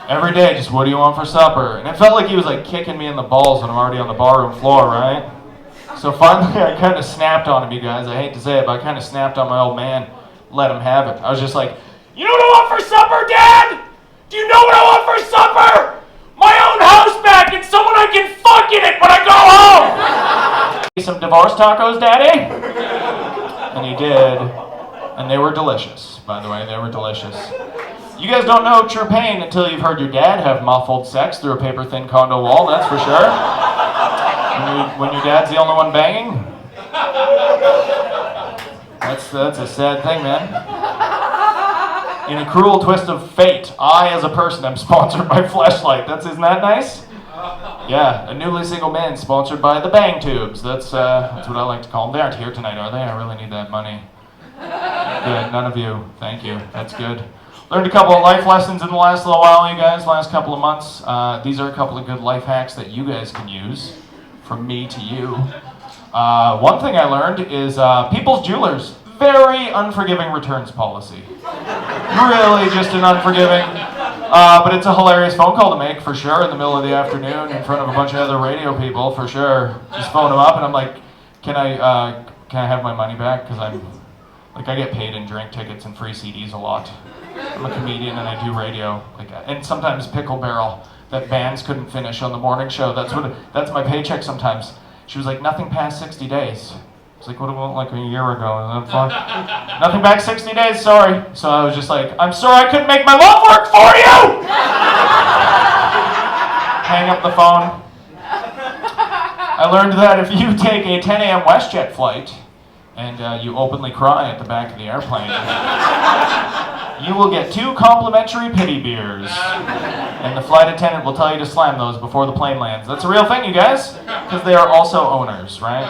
Every day, just what do you want for supper? And it felt like he was like kicking me in the balls when I'm already on the barroom floor, right? So finally, I kind of snapped on him, you guys. I hate to say it, but I kind of snapped on my old man, let him have it. I was just like, you know what I want for supper, Dad? Do you know what I want for supper? My own house back and someone I can fuck in it when I go home! Some divorce tacos, Daddy? And he did. And they were delicious, by the way. They were delicious. You guys don't know true pain until you've heard your dad have muffled sex through a paper-thin condo wall, that's for sure. When your dad's the only one banging. That's a sad thing, man. In a cruel twist of fate, I, as a person, am sponsored by Fleshlight. Isn't that nice? Yeah, a newly single man sponsored by the Bang Tubes. That's what I like to call them. They aren't here tonight, are they? I really need that money. Good, none of you. Thank you. That's good. Learned a couple of life lessons in the last little while, you guys, last couple of months. These are a couple of good life hacks that you guys can use, from me to you. One thing I learned is People's Jewelers, very unforgiving returns policy. Really just an unforgiving, but it's a hilarious phone call to make, for sure, in the middle of the afternoon in front of a bunch of other radio people, for sure. Just phone them up and I'm like, can I have my money back? Because I get paid in drink tickets and free CDs a lot. I'm a comedian and I do radio, and sometimes Pickle Barrel that bands couldn't finish on the morning show. That's my paycheck sometimes. She was like, nothing past 60 days. I was like, what about like a year ago? And then nothing back 60 days, sorry. So I was just like, I'm sorry I couldn't make my love work for you! Hang up the phone. I learned that if you take a 10 a.m. WestJet flight and you openly cry at the back of the airplane, you will get 2 complimentary pity beers. And the flight attendant will tell you to slam those before the plane lands. That's a real thing, you guys, because they are also owners, right?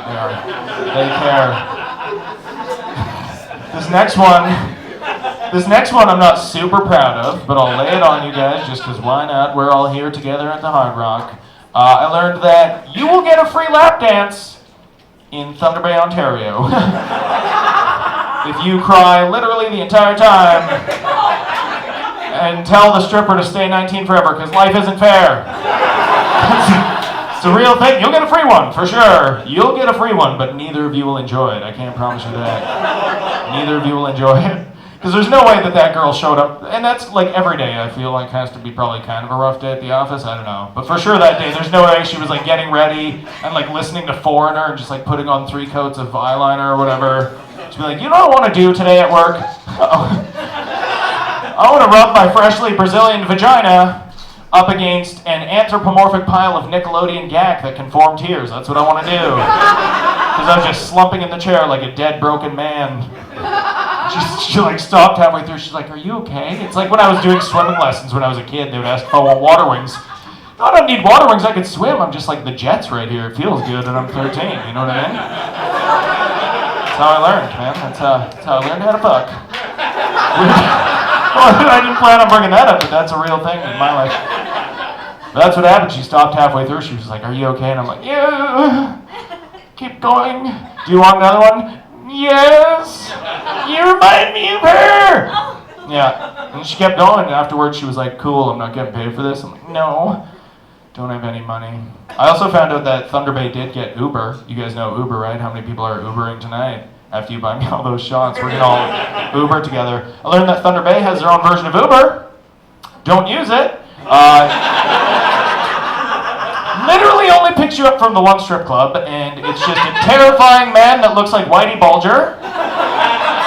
They care. This next one I'm not super proud of, but I'll lay it on you guys just because why not? We're all here together at the Hard Rock. I learned that you will get a free lap dance in Thunder Bay, Ontario. If you cry literally the entire time and tell the stripper to stay 19 forever because life isn't fair. It's a real thing. You'll get a free one, for sure. You'll get a free one, but neither of you will enjoy it. I can't promise you that. Neither of you will enjoy it. Because there's no way that girl showed up, and that's like every day I feel like has to be probably kind of a rough day at the office, I don't know. But for sure that day, there's no way she was like getting ready and like listening to Foreigner and just like putting on 3 coats of eyeliner or whatever. She'd be like, you know what I want to do today at work? I want to rub my freshly Brazilian vagina up against an anthropomorphic pile of Nickelodeon gack that can form tears. That's what I want to do. Because I was just slumping in the chair like a dead, broken man. She like stopped halfway through. She's like, are you okay? It's like when I was doing swimming lessons when I was a kid. They would ask if I want water wings. No, I don't need water wings. I could swim. I'm just like the Jets right here. It feels good and I'm 13. You know what I mean? That's how I learned, man. That's how I learned how to fuck. I didn't plan on bringing that up, but that's a real thing in my life. But that's what happened. She stopped halfway through. She was like, are you okay? And I'm like, yeah. Keep going. Do you want another one? Yes. You remind me of her. Yeah. And she kept going. And afterwards, she was like, cool, I'm not getting paid for this. I'm like, no. Don't have any money. I also found out that Thunder Bay did get Uber. You guys know Uber, right? How many people are Ubering tonight? After you buy me all those shots, we're gonna all Uber together. I learned that Thunder Bay has their own version of Uber. Don't use it. Literally only picks you up from the one strip club, and it's just a terrifying man that looks like Whitey Bulger.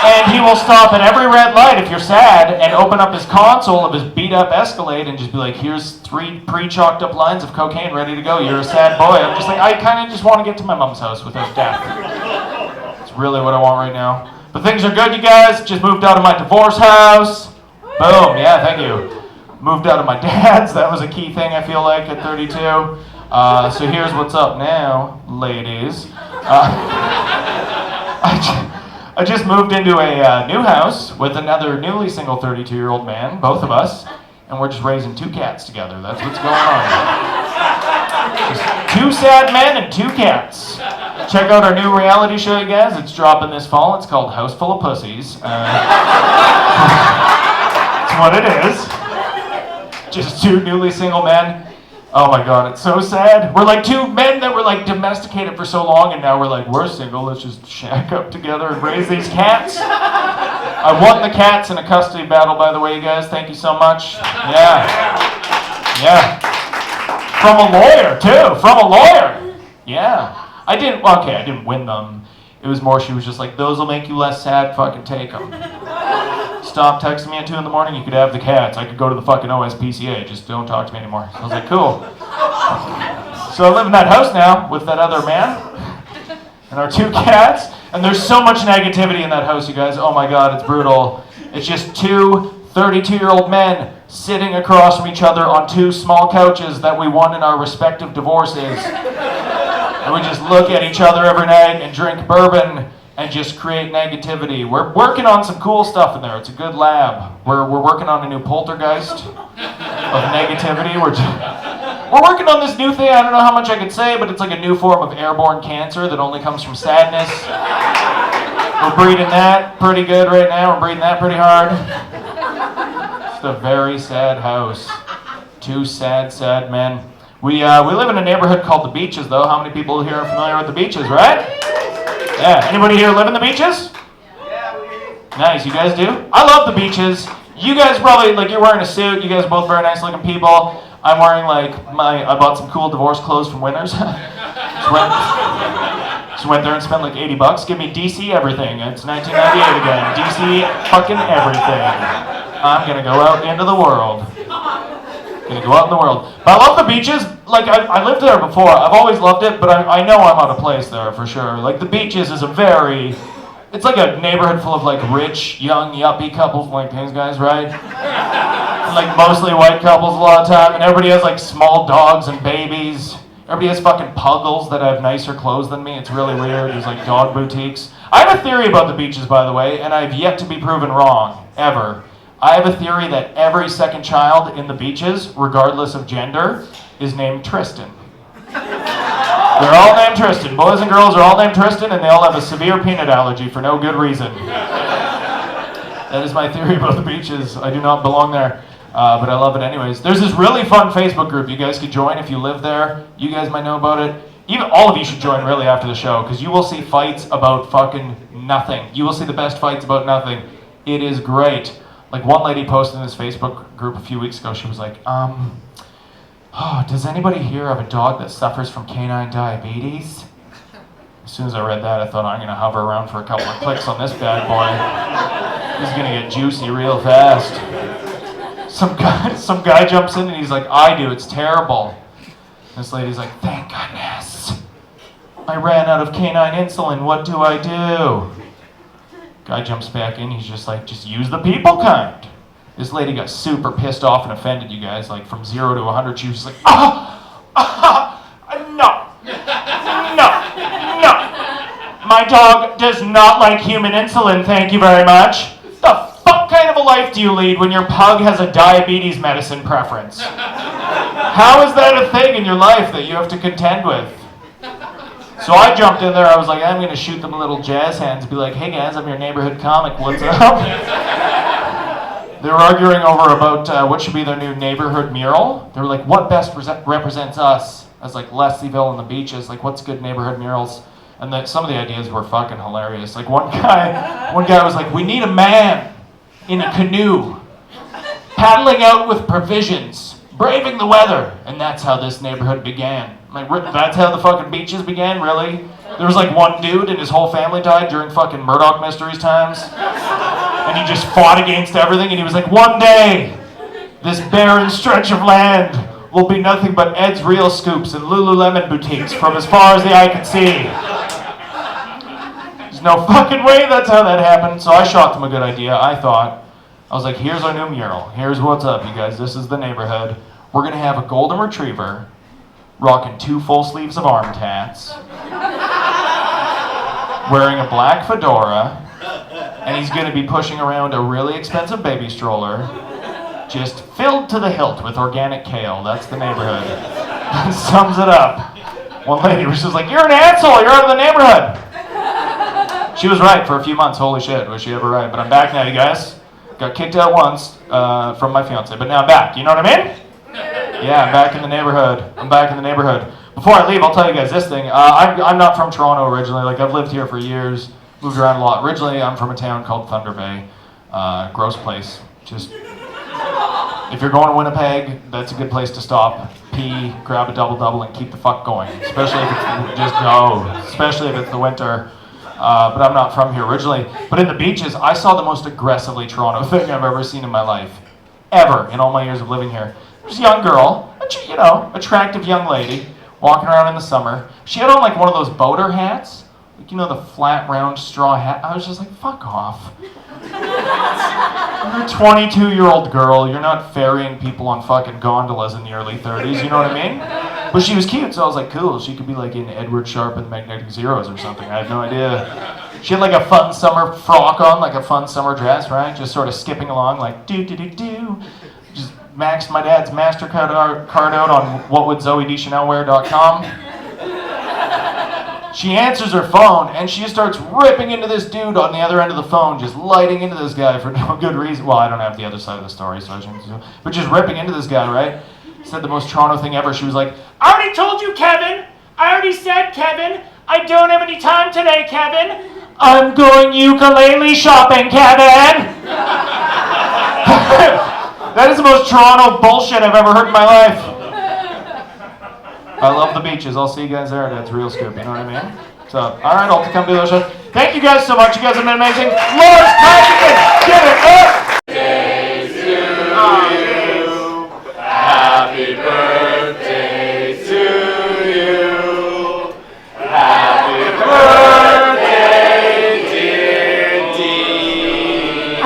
And he will stop at every red light if you're sad and open up his console of his beat-up Escalade and just be like, here's 3 pre-chalked up lines of cocaine ready to go. You're a sad boy. I'm just like, I kind of just want to get to my mom's house without death. It's really what I want right now. But things are good, you guys. Just moved out of my divorce house. Boom. Yeah, thank you. Moved out of my dad's. That was a key thing, I feel like, at 32. So here's what's up now, ladies. I just moved into a new house with another newly single 32-year-old man, both of us, and we're just raising 2 cats together. That's what's going on. Just 2 sad men and 2 cats. Check out our new reality show, you guys. It's dropping this fall. It's called House Full of Pussies. That's what it is. Just two newly single men. Oh my god, it's so sad. We're like two men that were like domesticated for so long, and now we're like, we're single, let's just shack up together and raise these cats. I won the cats in a custody battle, by the way, you guys. Thank you so much. Yeah. From a lawyer, too. From a lawyer. Yeah. I didn't win them. It was more, she was just like, those will make you less sad, fucking take them. Stop texting me at 2 in the morning, you could have the cats. I could go to the fucking OSPCA, just don't talk to me anymore. So I was like, cool. So I live in that house now with that other man and our 2 cats, and there's so much negativity in that house, you guys. Oh my god, it's brutal. It's just 2 32-year-old men sitting across from each other on 2 small couches that we won in our respective divorces. And we just look at each other every night and drink bourbon and just create negativity. We're working on some cool stuff in there. It's a good lab. We're working on a new poltergeist of negativity. We're working on this new thing. I don't know how much I could say, but it's like a new form of airborne cancer that only comes from sadness. We're breeding that pretty good right now. We're breeding that pretty hard. It's a very sad house. 2 sad men. We live in a neighborhood called the Beaches, though. How many people here are familiar with the Beaches, right? Yeah. Anybody here live in the Beaches? Yeah, we do. Nice. You guys do? I love the Beaches. You guys probably, like, you're wearing a suit. You guys are both very nice looking people. I'm wearing, like, I bought some cool divorce clothes from Winners. Just went there and spent like $80. Give me DC everything. It's 1998 again. DC fucking everything. I'm gonna go out into the world. Gonna go out in the world. But I love the Beaches. Like, I lived there before. I've always loved it, but I know I'm out of place there for sure. Like, the Beaches is it's like a neighborhood full of like rich, young, yuppie couples like these guys, right? And, like, mostly white couples a lot of time, and everybody has like small dogs and babies. Everybody has fucking puggles that have nicer clothes than me. It's really weird. There's like dog boutiques. I have a theory about the Beaches, by the way, and I've yet to be proven wrong, ever. I have a theory that every second child in the Beaches, regardless of gender, is named Tristan. They're all named Tristan. Boys and girls are all named Tristan, and they all have a severe peanut allergy for no good reason. That is my theory about the Beaches. I do not belong there, but I love it anyways. There's this really fun Facebook group you guys could join if you live there. You guys might know about it. Even all of you should join really after the show, because you will see fights about fucking nothing. You will see the best fights about nothing. It is great. Like, one lady posted in this Facebook group a few weeks ago, she was like, does anybody here have a dog that suffers from canine diabetes? As soon as I read that, I thought, I'm going to hover around for a couple of clicks on this bad boy. He's going to get juicy real fast. Some guy jumps in and he's like, I do, it's terrible. This lady's like, thank goodness. I ran out of canine insulin, what do I do? Guy jumps back in, he's just like, just use the people kind. This lady got super pissed off and offended, you guys, like from 0 to 100. She was just like, no. My dog does not like human insulin, thank you very much. The fuck kind of a life do you lead when your pug has a diabetes medicine preference? How is that a thing in your life that you have to contend with? So I jumped in there, I was like, I'm going to shoot them a little jazz hands, be like, hey guys, I'm your neighborhood comic, what's up? They were arguing over about what should be their new neighborhood mural. They were like, what best represents us as like Leslieville and the Beaches? Like, what's good neighborhood murals? And some of the ideas were fucking hilarious. Like, one guy was like, we need a man in a canoe, paddling out with provisions, braving the weather. And that's how this neighborhood began. Like, that's how the fucking Beaches began, really? There was like one dude and his whole family died during fucking Murdoch Mysteries times. And he just fought against everything, and he was like, one day, this barren stretch of land will be nothing but Ed's Real Scoops and Lululemon boutiques from as far as the eye can see. There's no fucking way that's how that happened. So I shot them a good idea, I thought. I was like, here's our new mural. Here's what's up, you guys. This is the neighborhood. We're going to have a golden retriever rocking 2 full sleeves of arm tats, wearing a black fedora, and he's going to be pushing around a really expensive baby stroller, just filled to the hilt with organic kale. That's the neighborhood. Sums it up. One lady was just like, you're an asshole, you're out of the neighborhood. She was right for a few months, holy shit, was she ever right. But I'm back now, you guys. Got kicked out once from my fiance, but now I'm back, you know what I mean? Yeah, I'm back in the neighborhood. Before I leave, I'll tell you guys this thing. I'm not from Toronto originally. Like, I've lived here for years, moved around a lot. Originally, I'm from a town called Thunder Bay. Gross place. Just, if you're going to Winnipeg, that's a good place to stop, pee, grab a double-double, and keep the fuck going. Especially if it's the winter. But I'm not from here originally. But in the beaches, I saw the most aggressively Toronto thing I've ever seen in my life. Ever, in all my years of living here. There's a young girl, attractive young lady, walking around in the summer. She had on like one of those boater hats. Like, the flat, round straw hat. I was just like, fuck off. You're a 22-year-old girl. You're not ferrying people on fucking gondolas in the early 30s, you know what I mean? But she was cute, so I was like, cool. She could be like in Edward Sharpe and the Magnetic Zeros or something. I had no idea. She had like a fun summer frock on, like a fun summer dress, right? Just sort of skipping along like do-do-do-do. Just maxed my dad's MasterCard card out on whatwouldzoedechanelwear.com. She answers her phone, and she starts ripping into this dude on the other end of the phone, just lighting into this guy for no good reason. Well, I don't have the other side of the story, so I shouldn't. But just ripping into this guy, right? Said the most Toronto thing ever. She was like, I already told you, Kevin. I already said, Kevin. I don't have any time today, Kevin. I'm going ukulele shopping, Kevin. That is the most Toronto bullshit I've ever heard in my life. I love the beaches. I'll see you guys there. That's Real Scoop. You know what I mean? So, all right, I'll come to the show. Thank you guys so much. You guys have been amazing. Lars Patrick, give it up. Birthday to you. Happy birthday to you. Happy birthday, dear Dee.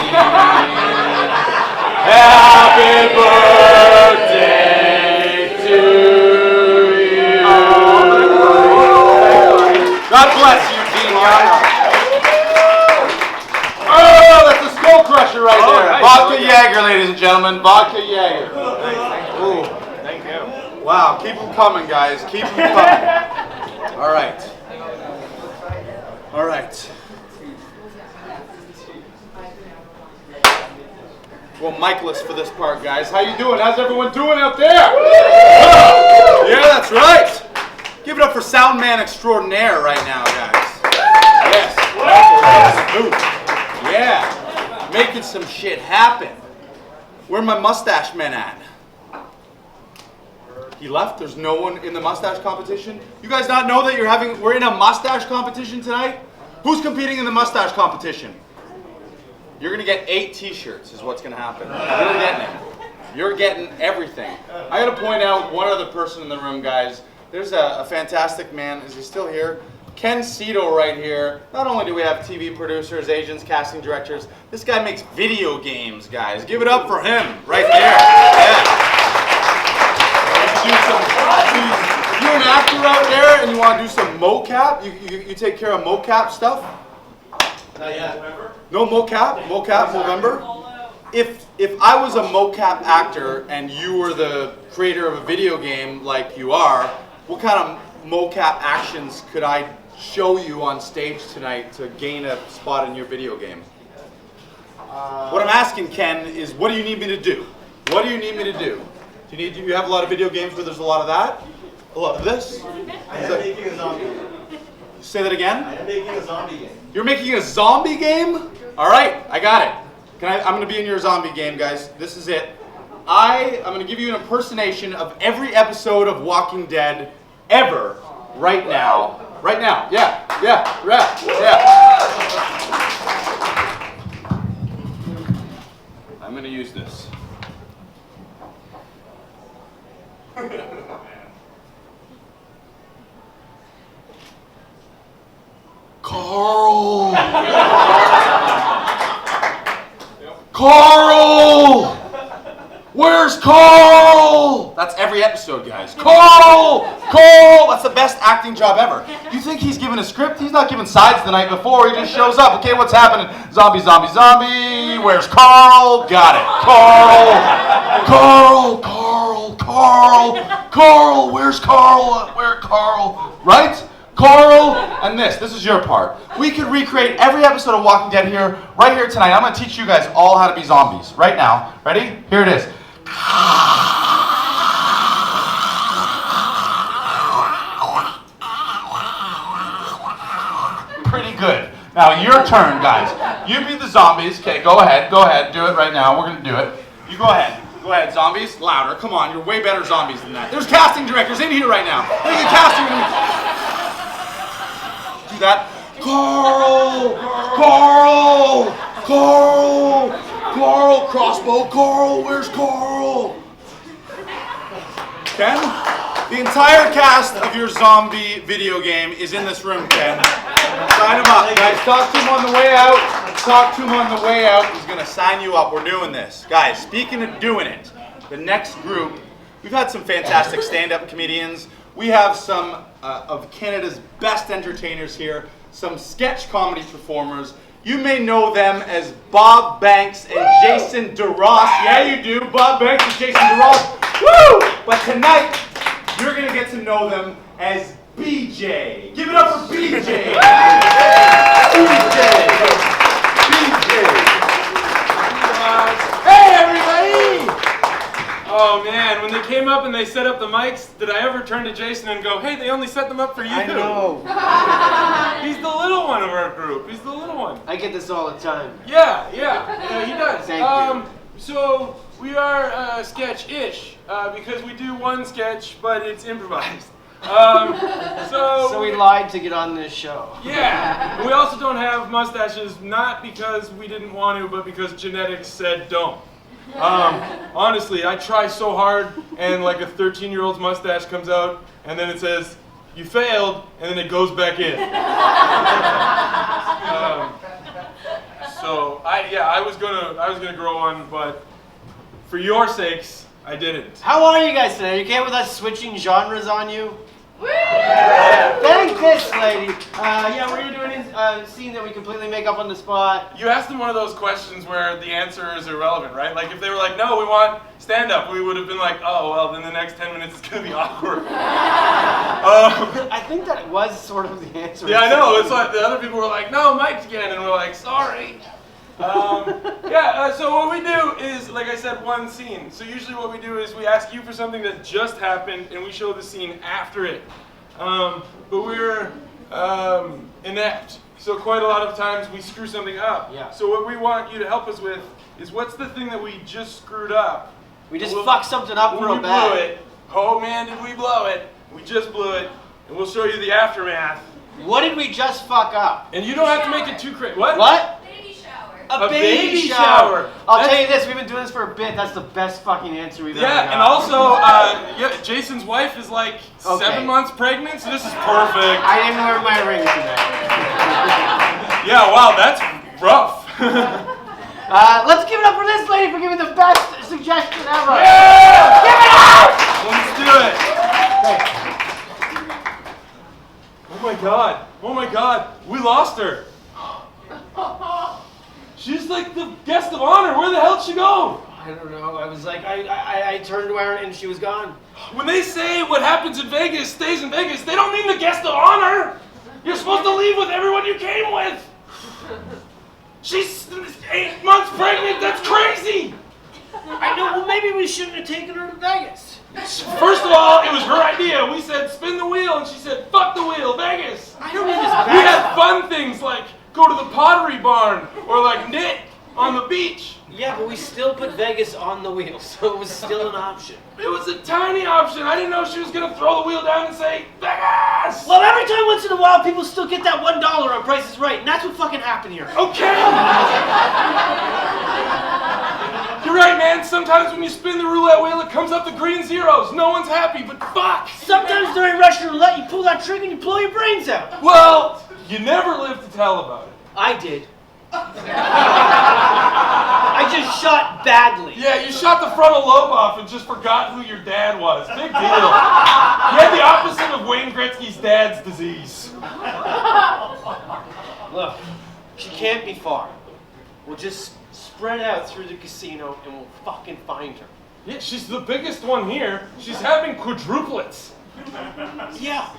Happy birthday to you. God bless you, Dean Young. Oh, that's a skull crusher right there. Nice. Vodka Jaeger, ladies and gentlemen. Vodka Jaeger. Ooh. Thank you. Wow, keep them coming, guys. Keep them coming. All right. All right. Well, Michaeless for this part, guys. How you doing? How's everyone doing out there? Yeah, that's right. Give it up for sound man extraordinaire right now, guys. Yes. Yeah. Making some shit happen. Where my mustache men at? He left? There's no one in the mustache competition? You guys not know that we're in a mustache competition tonight? Who's competing in the mustache competition? You're gonna get 8 t-shirts is what's gonna happen. You're getting it. You're getting everything. I gotta point out one other person in the room, guys. There's a fantastic man. Is he still here? Ken Cito right here. Not only do we have TV producers, agents, casting directors, this guy makes video games, guys. Give it up for him right there. Yeah. If you're an actor out there and you want to do some mocap, you take care of mocap stuff? Not yet. No mocap? MOvember? If I was a mocap actor and you were the creator of a video game like you are, what kind of mocap actions could I show you on stage tonight to gain a spot in your video game? What I'm asking, Ken, is what do you need me to do? What do you need me to do? Do you have a lot of video games where there's a lot of that? A lot of this? I am making a zombie game. Say that again? I am making a zombie game. You're making a zombie game? All right, I got it. I'm going to be in your zombie game, guys. This is it. I'm going to give you an impersonation of every episode of Walking Dead ever right now. Right now. Yeah. I'm going to use this. Carl! Carl! Where's Carl? That's every episode, guys. Carl! Carl! That's the best acting job ever. You think he's given a script? He's not giving sides the night before. He just shows up. Okay, what's happening? Zombie, zombie, zombie. Where's Carl? Got it. Carl! Carl! Carl! Carl! Carl! Where's Carl? Where Carl? Right? Carl, and this is your part. We could recreate every episode of Walking Dead right here tonight. I'm going to teach you guys all how to be zombies right now. Ready? Here it is. Now, your turn, guys. You be the zombies. Okay, go ahead. Go ahead. Do it right now. We're going to do it. You go ahead. Go ahead, zombies. Louder. Come on. You're way better zombies than that. There's casting directors in here right now. There's a casting Do that. Carl! Carl! Carl! Carl! Crossbow. Carl! Where's Carl? Ken? The entire cast of your zombie video game is in this room, Ken. Sign him up. Guys, talk to him on the way out. Talk to him on the way out. He's going to sign you up. We're doing this. Guys, speaking of doing it, the next group, we've had some fantastic stand-up comedians. We have some of Canada's best entertainers here, some sketch comedy performers. You may know them as Bob Banks and Jason DeRoss. Yeah, you do. Bob Banks and Jason DeRoss. Woo! But tonight, you're going to get to know them as BJ. Give it up for BJ. BJ. Hey, everybody! Oh, man, when they came up and they set up the mics, did I ever turn to Jason and go, hey, they only set them up for you? I know. He's the little one of our group. He's the little one. I get this all the time. Yeah, he does. Thank you. So, we are sketch-ish, because we do one sketch, but it's improvised. So we lied to get on this show. Yeah, and we also don't have mustaches, not because we didn't want to, but because genetics said don't. Honestly, I try so hard, and like a 13-year-old's mustache comes out, and then it says, you failed, and then it goes back in. So I was gonna grow one, but for your sakes, I didn't. How are you guys today? Are you okay with us switching genres on you? Thank this lady. We're doing a scene that we completely make up on the spot. You asked them one of those questions where the answer is irrelevant, right? Like if they were like, no, we want stand-up, we would have been like, oh, well, then the next 10 minutes is going to be awkward. I think that was sort of the answer. Yeah, I know. It's like the other people were like, no, Mike's again, and we're like, sorry. So what we do is, like I said, one scene. So usually what we do is we ask you for something that just happened, and we show the scene after it. But we're inept, so quite a lot of times we screw something up. Yeah. So what we want you to help us with is what's the thing that we just screwed up? We just fucked something up real bad. We blew it. Oh man, did we blow it? We just blew it, and we'll show you the aftermath. What did we just fuck up? And you don't have to make it too crazy. What? What? A baby shower. I'll tell you this, we've been doing this for a bit. That's the best fucking answer we've ever got. Yeah, and also, Jason's wife is like 7 months pregnant, so this is perfect. I didn't wear my ring tonight. Yeah, wow, that's rough. Let's give it up for this lady for giving the best suggestion ever. Yeah! Give it up! Let's do it. Oh my god. Oh my god. We lost her. She's like the guest of honor. Where the hell did she go? I don't know. I was like, I turned to her and she was gone. When they say what happens in Vegas stays in Vegas, they don't mean the guest of honor. You're supposed to leave with everyone you came with. She's 8 months pregnant. That's crazy. I know. Well, maybe we shouldn't have taken her to Vegas. First of all, it was her idea. We said spin the wheel, and she said fuck the wheel, Vegas. I don't need this. We had fun things like go to the Pottery Barn or like knit on the beach. Yeah, but we still put Vegas on the wheel, so it was still an option. It was a tiny option. I didn't know she was gonna throw the wheel down and say Vegas. Well, every time once in a while, people still get that $1 on Price is Right, and that's what fucking happened here. Okay. You're right, man. Sometimes when you spin the roulette wheel, it comes up the green zeros. No one's happy, but fuck. Sometimes during Russian roulette, you pull that trigger and you blow your brains out. Well, you never live to tell about it. I did. I just shot badly. Yeah, you shot the frontal lobe off and just forgot who your dad was. Big deal. You had the opposite of Wayne Gretzky's dad's disease. Look, she can't be far. We'll just spread out through the casino and we'll fucking find her. Yeah, she's the biggest one here. She's having quadruplets. Yeah,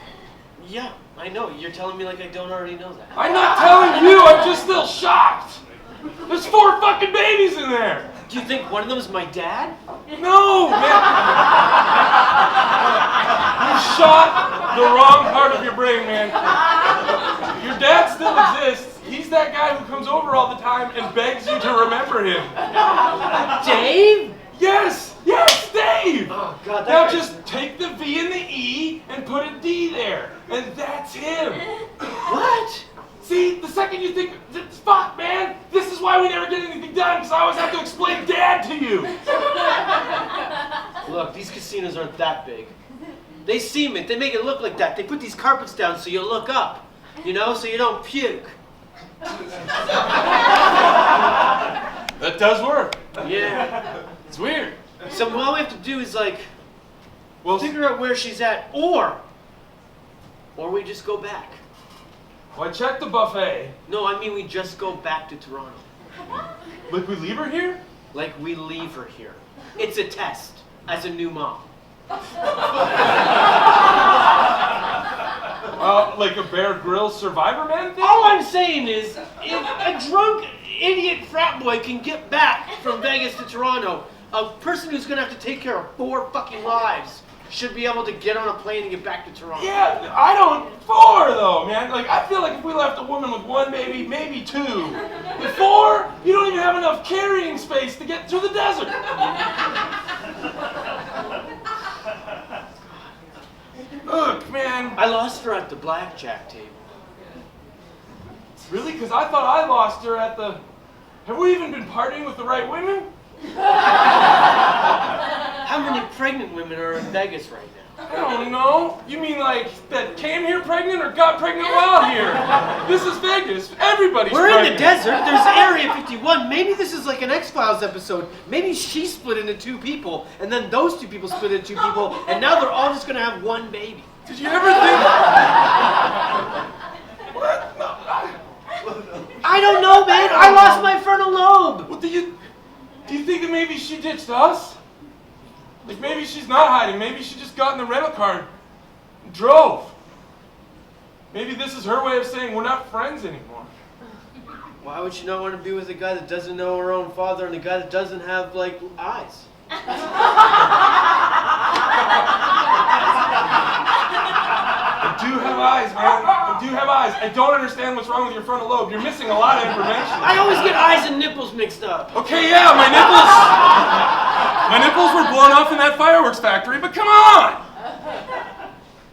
I know. You're telling me like I don't already know that. I'm not telling you, I'm just still shocked. There's 4 fucking babies in there. Do you think one of them is my dad? No, man. You shot the wrong part of your brain, man. Your dad still exists. He's that guy who comes over all the time and begs you to remember him. Dave? Yes, Dave! Oh, God, that Now guy- just take the V and the E and put a D there, and that's him. What? See, the second you think, fuck, man, this is why we never get anything done, because I always have to explain Dad to you. Look, these casinos aren't that big. They seem it. They make it look like that. They put these carpets down so you look up, you know, so you don't puke. That does work. Yeah. It's weird. So all we have to do is like Well, figure out where she's at, or we just go back. well, I checked the buffet. No, I mean we just go back to Toronto. Like, we leave her here? Like we leave her here. It's a test as a new mom. Like a Bear Grylls Survivor Man thing? All I'm saying is, if a drunk idiot frat boy can get back from Vegas to Toronto, a person who's gonna have to take care of 4 fucking lives should be able to get on a plane and get back to Toronto. Yeah, I don't. 4 though, man. Like, I feel like if we left a woman with 1 baby, maybe 2. With 4, you don't even have enough carrying space to get through the desert. Look, man. I lost her at the blackjack table. Really? Because I thought I lost her at the... Have we even been partying with the right women? How many pregnant women are in Vegas right now? I don't know. You mean like that came here pregnant or got pregnant while here? This is Vegas. Everybody's We're pregnant. in the desert. There's Area 51. Maybe this is like an X-Files episode. Maybe she split into 2 people, and then those 2 people split into 2 people, and now they're all just gonna have 1 baby. Did you ever think... What? No, I don't know, man. I lost my frontal lobe. what do you think that maybe she ditched us? Like, maybe she's not hiding. Maybe she just got in the rental car and drove. Maybe this is her way of saying we're not friends anymore. Why would she not want to be with a guy that doesn't know her own father and a guy that doesn't have, like, eyes? I do have eyes, man. I do have eyes. I don't understand what's wrong with your frontal lobe. You're missing a lot of information. I always get eyes and nipples mixed up. Okay, yeah, my nipples were blown off in that fireworks factory, but come on!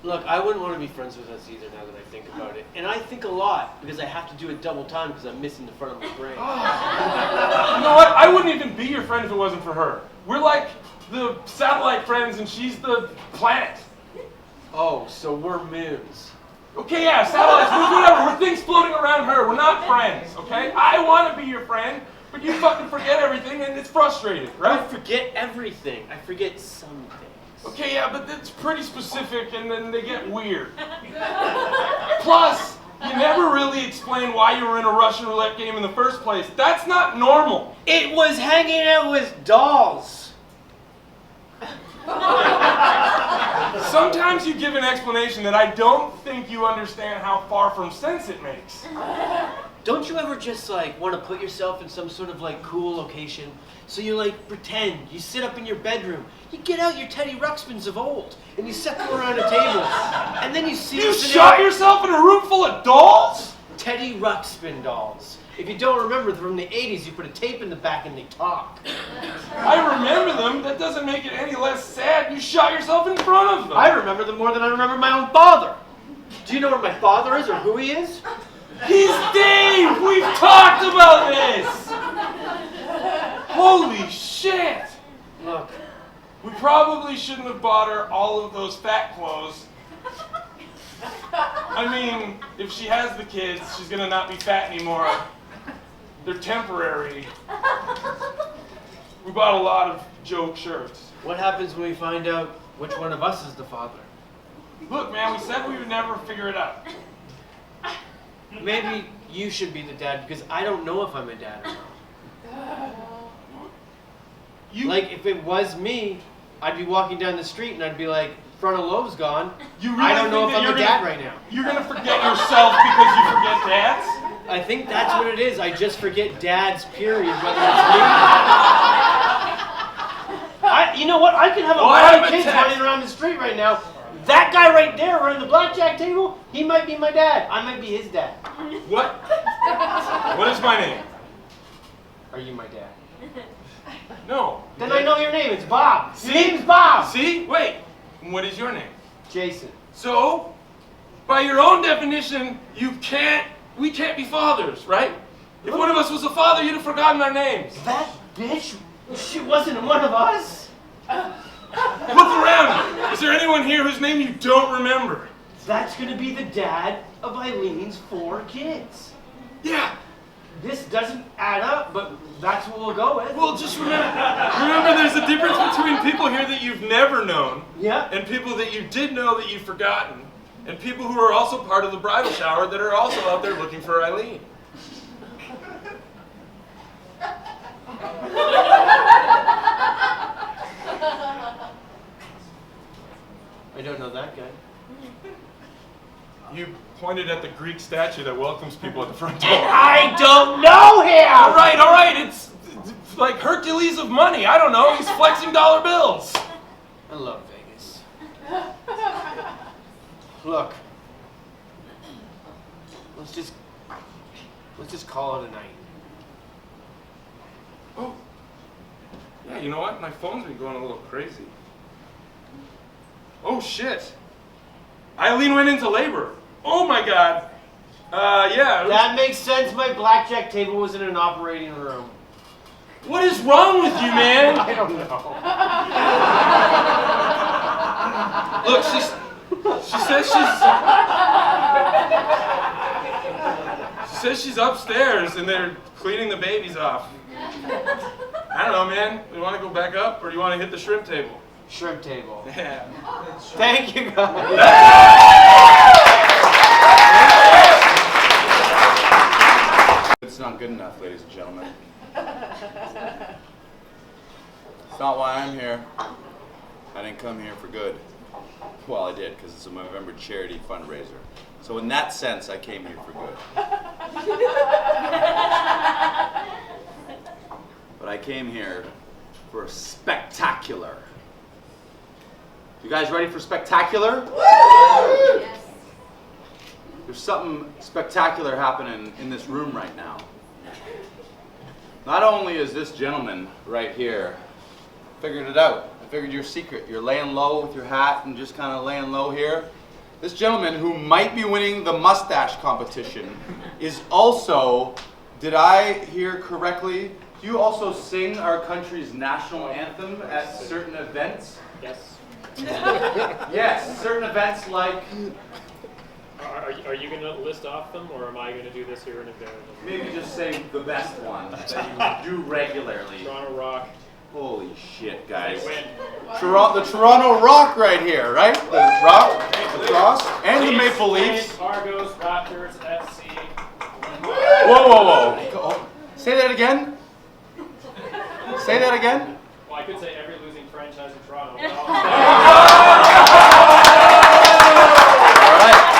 Look, I wouldn't want to be friends with us either now that I think about it. And I think a lot because I have to do it double time because I'm missing the front of my brain. You know what? I wouldn't even be your friend if it wasn't for her. We're like the satellite friends and she's the planet. Oh, so we're moons. Okay, yeah, satellites, whatever. We're things floating around her. We're not friends, okay? I want to be your friend, but you fucking forget everything and it's frustrating, I right? forget everything. I forget some things. Okay, yeah, but it's pretty specific and then they get weird. Plus, you never really explain why you were in a Russian roulette game in the first place. That's not normal. It was hanging out with dolls. Sometimes you give an explanation that I don't think you understand how far from sense it makes. Don't you ever just like want to put yourself in some sort of like cool location? So you like pretend, you sit up in your bedroom, you get out your Teddy Ruxpins of old, and you set them around a table, and then you see You us in shot yourself in a room full of dolls? Teddy Ruxpin dolls. If you don't remember from the 80s, you put a tape in the back and they talk. I remember them. That doesn't make it any less sad. You shot yourself in front of them. I remember them more than I remember my own father. Do you know where my father is or who he is? He's Dave! We've talked about this! Holy shit! Look, We probably shouldn't have bought her all of those fat clothes. I mean, if she has the kids, she's gonna not be fat anymore. They're temporary. We bought a lot of joke shirts. what happens when we find out which one of us is the father? Look, man, we said we would never figure it out. Maybe you should be the dad because I don't know if I'm a dad or not. Like, if it was me, I'd be walking down the street and I'd be like, frontal lobe's gone. You really I don't know think if that I'm a you're dad gonna- right now. You're gonna forget yourself because you forget dads? I think that's what it is. I just forget dads, period, whether it's me. You know what? I can have a Oh, I lot have of a kids text. running around the street right now. That guy right there running the blackjack table, he might be my dad. I might be his dad. What? What is my name? Are you my dad? No. Then I know your name. It's Bob. See? Your name's Bob. See? Wait. What is your name? Jason. So, by your own definition, we can't be fathers, right? If one of us was a father, you'd have forgotten our names. That bitch, she wasn't one of us. Look around you. Is there anyone here whose name you don't remember? That's gonna be the dad of Eileen's 4 kids. Yeah. This doesn't add up, but that's what we'll go with. Well, just remember there's a difference between people here that you've never known Yeah. and people that you did know that you've forgotten and people who are also part of the bridal shower that are also out there looking for Eileen. I don't know that guy. You pointed at the Greek statue that welcomes people at the front door. I don't know him! All right, it's like Hercules of money. I don't know, he's flexing dollar bills. I love Vegas. Look. Let's just call it a night. Oh, yeah, you know what? My phone's been going a little crazy. Oh, shit. Eileen went into labor. Oh, my God. Yeah. That makes sense. My blackjack table was in an operating room. What is wrong with you, man? I don't know. Look, she says she's upstairs and they're cleaning the babies off. I don't know, man. You want to go back up or do you want to hit the shrimp table? Shrimp table. Yeah. Thank you, guys. It's not good enough, ladies and gentlemen. It's not why I'm here. I didn't come here for good. Well, I did, because it's a MOvember charity fundraiser. So in that sense, I came here for good. But I came here for a spectacular. You guys ready for spectacular? Yes. There's something spectacular happening in this room right now. Not only is this gentleman right here figured it out, I figured your secret. You're laying low with your hat and just kind of laying low here. This gentleman who might be winning the mustache competition is also, did I hear correctly, do you also sing our country's national anthem at certain events? Yes. Yes, certain events like, Are you going to list off them, or am I going to do this here in advance? maybe just say the best one that you do regularly. Toronto Rock. Holy shit, guys. They win. The Toronto Rock right here, right? The Rock, the Cross, and the Maple Leafs. Argos, Raptors, FC. Whoa. Say that again. Say that again. Well, I could say every losing franchise in Toronto. But All right.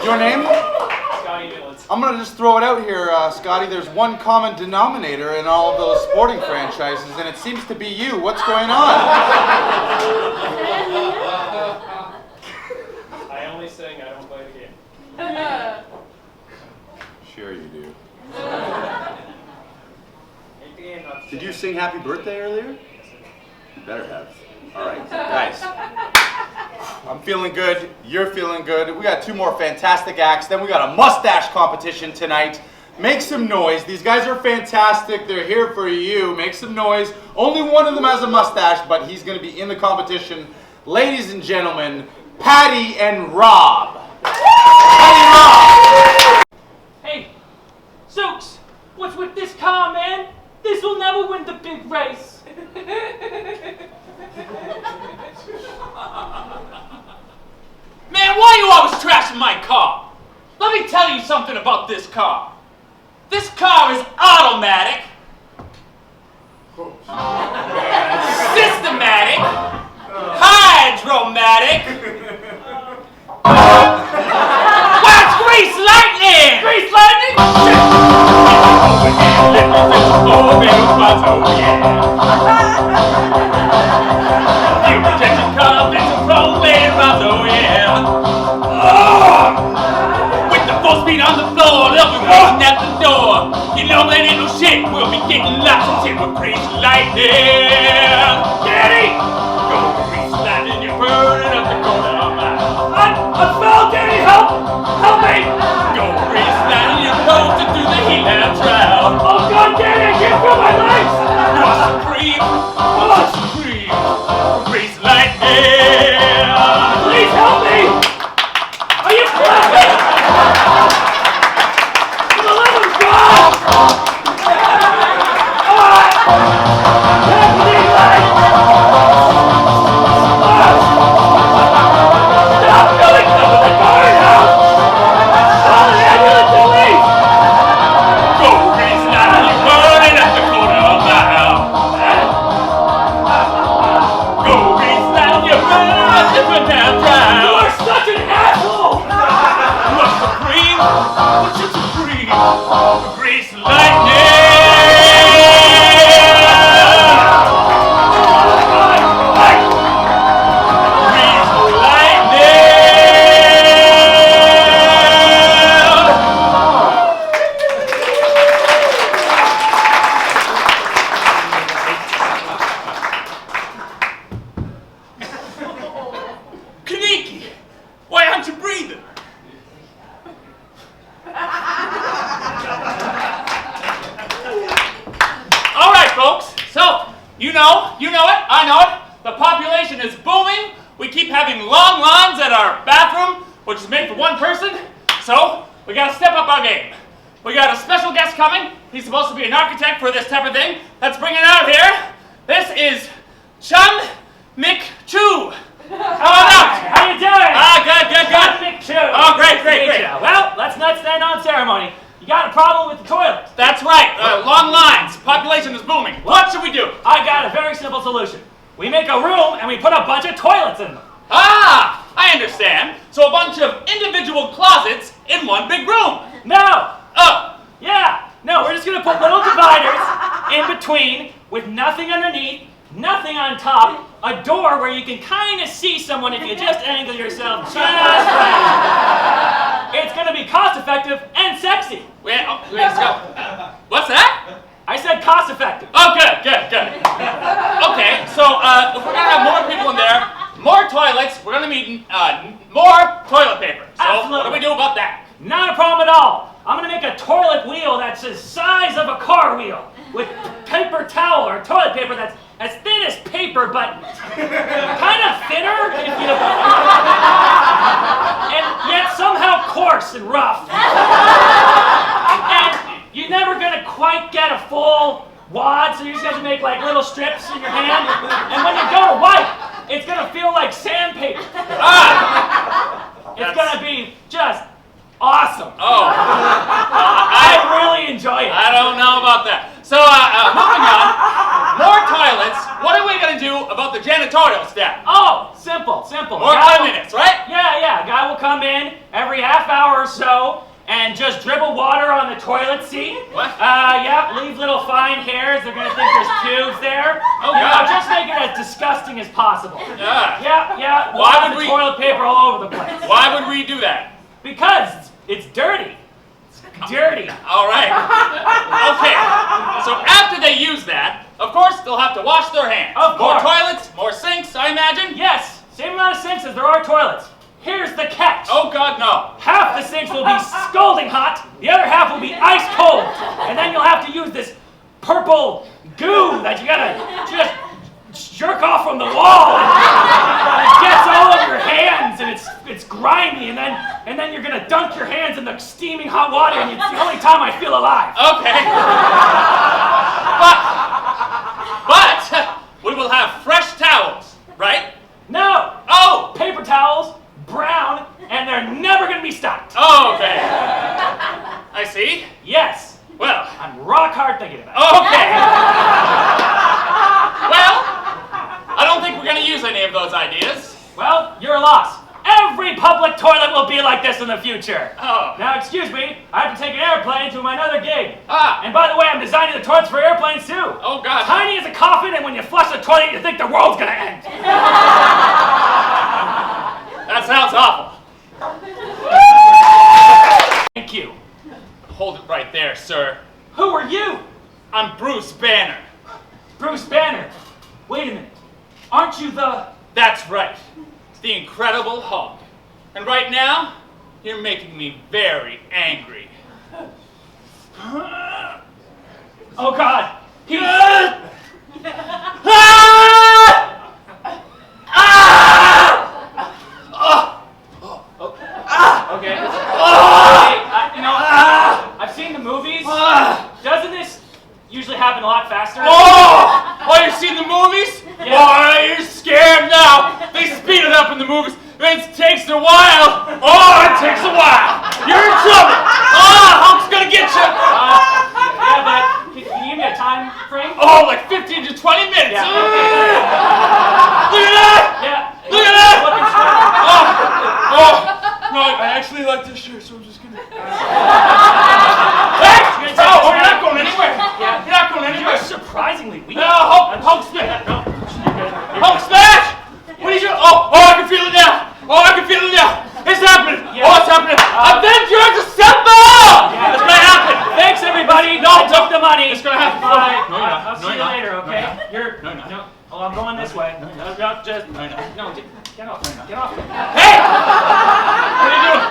Your name? Scotty Millets. I'm gonna just throw it out here, Scotty. There's one common denominator in all of those sporting franchises, and it seems to be you. What's going on? I only sing, I don't play the game. Sure you do. Did you sing Happy Birthday earlier? You better have. All right, guys. I'm feeling good. You're feeling good. We got 2 more fantastic acts. Then we got a mustache competition tonight. Make some noise. These guys are fantastic. They're here for you. Make some noise. Only one of them has a mustache, but he's going to be in the competition. Ladies and gentlemen, Patty and Rob. Patty and Rob. Hey, Zooks, what's with this car, man? This will never win the big race. Man, why are you always trashing my car? Let me tell you something about this car. This car is automatic, systematic, hydromatic. What's grease lightning? Grease lightning? Oh, yeah. Team of grease lightning. Danny! Go grease lightning, you're burning up the corner of my house. I fell, Danny, help! Help me! Go grease lightning, you're posted through the heat lab trial. Oh God, Danny, I can't feel my legs! You're supreme, supreme, grease lightning. Please help me! Are you crazy? For the love of God! Stop doing stuff in the guardhouse! Call an ambulance at least! Go grease lightning, you're burning at the corner of my house. Go grease lightning, you're burning at the damn drive. You are such an asshole! You are supreme, but you're supreme. Grease lightning! Kaniki, why aren't you breathing? All right, folks. So, you know it, I know it. The population is booming. We keep having long lines at our bathroom, which is made for one person. So, we gotta step up our game. We got a special guest coming. He's supposed to be an architect for this type of thing. Let's bring it out here. This is Chun Mik Chu. How about that? How you doing? Good. Nick Chu. Oh, great. Well, let's not stand on ceremony. You got a problem with the toilet? That's right. Long lines. Population is booming. What should we do? I got a very simple solution. We make a room and we put a bunch of toilets in them. Ah, I understand. So a bunch of individual closets in one big room. No. Oh. Yeah. No, we're just gonna put little dividers in between with nothing underneath, nothing on top, a door where you can kind of see someone if you just angle yourself just right. It's gonna be cost effective and sexy. Wait, let's go. What's that? I said cost effective. Oh, good. Okay, so if we're gonna have more people in there, more toilets, we're gonna need more toilet paper. So Absolutely. what do we do about that? Not a problem at all. I'm gonna make a toilet wheel that's the size of a car wheel with paper towel or toilet paper that's as thin as paper, but kind of thinner, if you and yet somehow coarse and rough. And you're never gonna quite get a full wad, so you just have to make like little strips in your hand. And when you go to wipe, it's gonna feel like sandpaper. It's gonna be just awesome. Oh. I really enjoy it. I don't know about that. So, moving on. More toilets. What are we going to do about the janitorial staff? Oh, simple. More 5 minutes, right? Yeah. A guy will come in every half hour or so and just dribble water on the toilet seat. What? Leave little fine hairs. They're going to think there's pubes there. Oh, God. Just make it as disgusting as possible. Yeah. We'll have the toilet paper all over the place. Why would we do that? Because it's dirty. Dirty. All right. Okay. So after they use that, of course, they'll have to wash their hands. Of More course. toilets, more sinks, I imagine? Yes. Same amount of sinks as there are toilets. Here's the catch. Oh, God, no. Half the sinks will be scalding hot, the other half will be ice cold. And then you'll have to use this purple goo that you gotta just jerk off from the wall. It gets all over your hands and it's grimy, and then you're gonna dunk your hands in the steaming hot water, and it's the only time I feel alive. Okay. But we will have fresh towels, right? No. Oh. Paper towels, brown, and they're never gonna be stocked. Oh, okay. I see. Yes. Well. I'm rock hard thinking about it. Okay. Well, I don't think we're going to use any of those ideas. Well, you're a loss. Every public toilet will be like this in the future. Oh. Now, excuse me, I have to take an airplane to my other gig. Ah. And by the way, I'm designing the toilets for airplanes too. Oh, God. Tiny as a coffin, and when you flush the toilet, you think the world's gonna end. That sounds awful. Thank you. Hold it right there, sir. Who are you? I'm Bruce Banner. aren't you the... That's right. It's the Incredible Hulk. And right now, you're making me very angry. Oh God, he's... Okay. I've seen the movies. Doesn't this usually happen a lot faster? Oh, you've seen the movies? Yeah. Oh, you're scared now. They speed it up in the movies. It takes a while. Oh, it takes a while. You're in trouble. Oh, Hulk's gonna get you. Yeah, but can you give me a time frame? Oh, like 15 to 20 minutes. Yeah. Look at that. Yeah. Look at that. Looking straight. Oh, no, I actually like this shirt, so I'm just gonna. Hey! Oh, you're not going anywhere. Yeah. You're not going anywhere. You're surprisingly weak. No, Hulk smash. No. Hulk smash! What are you doing? Oh, I can feel it now. Oh, I can feel it now. It's happening. Yeah. Oh, it's happening. Avengers Assemble! Yeah. It's gonna happen. Thanks, everybody. No, I took the money. It's gonna happen. Bye. No, you're not. I'll No, see you're you not. later, No, okay? you're not. You're... No, you're not. No. Oh, I'm going this way. No, just... No, you're not. No, get off. Get off. Hey! What are you doing?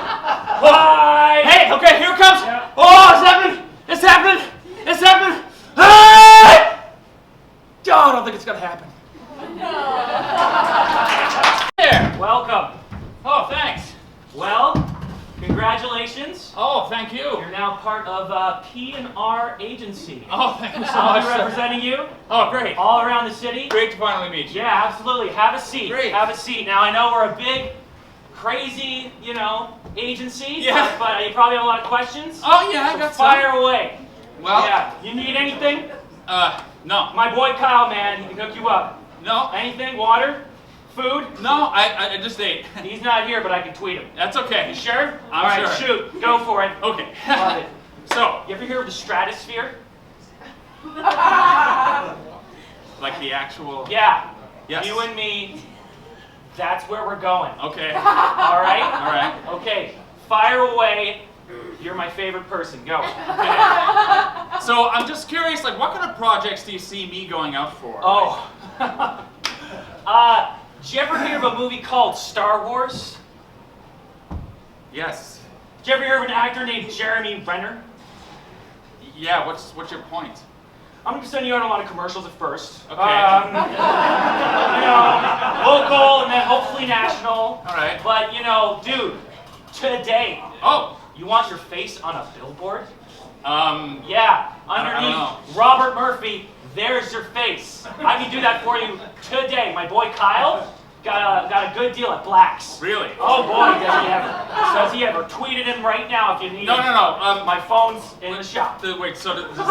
Bye. Hey, okay, here it comes. Yeah. Oh, it's happening. It's happening. It's happening. Hey! Oh, I don't think it's gonna happen. There. Welcome. Oh, thanks. Well, congratulations. Oh, thank you. You're now part of P&R Agency. Oh, thank you so I'll much. be sir. representing you Oh, great. all around the city. Great to finally meet you. Yeah, absolutely. Have a seat. Great. Have a seat. Now, I know we're a big, crazy, agency. Yeah. But you probably have a lot of questions. Oh, yeah, I So got some. fire away. Well, Yeah. You need anything? no. My boy Kyle, man, he can hook you up. No. Anything? Water? Food? No, I just ate. He's not here, but I can tweet him. That's okay. You sure? I'm All right, sure. shoot. Go for it. Okay. Love it. So, You ever hear of the stratosphere? like the actual. Yeah. Yes. You and me, that's where we're going. Okay. All right? All right. Okay, fire away. You're my favorite person. Go. So I'm just curious, like, what kind of projects do you see me going out for? Oh. Did you ever hear of a movie called Star Wars? Yes. Did you ever hear of an actor named Jeremy Renner? Yeah. What's your point? I'm gonna be sending you out a lot of commercials at first. Okay. Local and then hopefully national. All right. But dude, today, Oh. you want your face on a billboard? I Yeah, don't underneath know. Robert Murphy, there's your face. I can do that for you today. My boy Kyle got a good deal at Black's. Really? Oh boy, does he ever. Does he ever. Tweet it in right now if you need No. it. No. My phone's in the shop. Wait. So does that?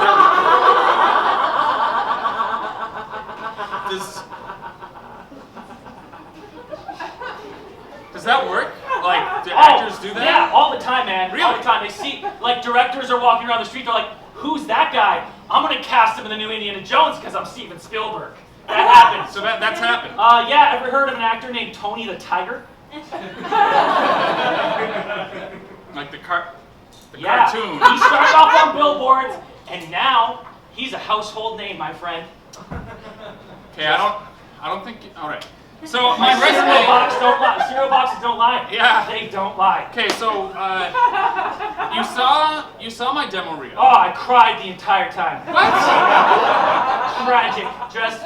Does that work? Like, do actors do that? Yeah, all the time, man. All Really? the time. They see, like, directors are walking around the street, they're like, who's that guy? I'm gonna cast him in the new Indiana Jones because I'm Steven Spielberg. That happens. So that's happened. Yeah, ever heard of an actor named Tony the Tiger? Like the Yeah. cartoon. He started off on billboards, and now he's a household name, my friend. Okay, I don't think. All right. So my Cereal resume. box don't lie. Cereal boxes don't lie. Yeah. They don't lie. Okay, so you saw my demo reel. Oh, I cried the entire time. What? Tragic. Just,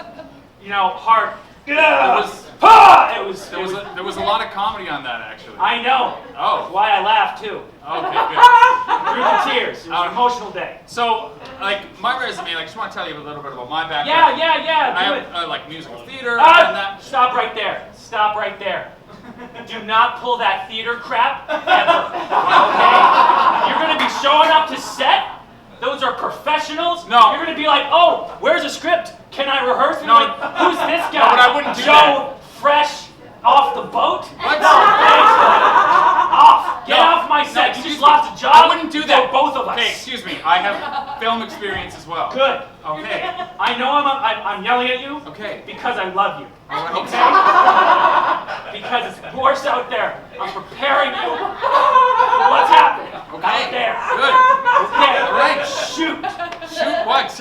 heart. There was a lot of comedy on that actually. I know. Oh. That's why I laughed too. Okay, good. Through the tears. It was an emotional day. So, like my resume, I just want to tell you a little bit about my background. Yeah. I Do have it. like musical theater and that. Stop right there. Stop right there. Do not pull that theater crap ever. Okay? You're gonna be showing up to set. Those are professionals. No. You're gonna be like, oh, where's a script? Can I rehearse? No. Like, who's this guy? No, but I wouldn't do Joe Fresh off the boat? What? No, thanks, buddy. Off. Get No. off my No, set. You excuse just me. lost a job. I wouldn't do that. For both of us. Okay, excuse me. I have film experience as well. Good. Okay. I know I'm yelling at you. Okay. Because I love you. All right. Okay? Because it's worse out there. I'm preparing you for what's happening Okay. out there. Good. Okay. All right. Shoot. Shoot what?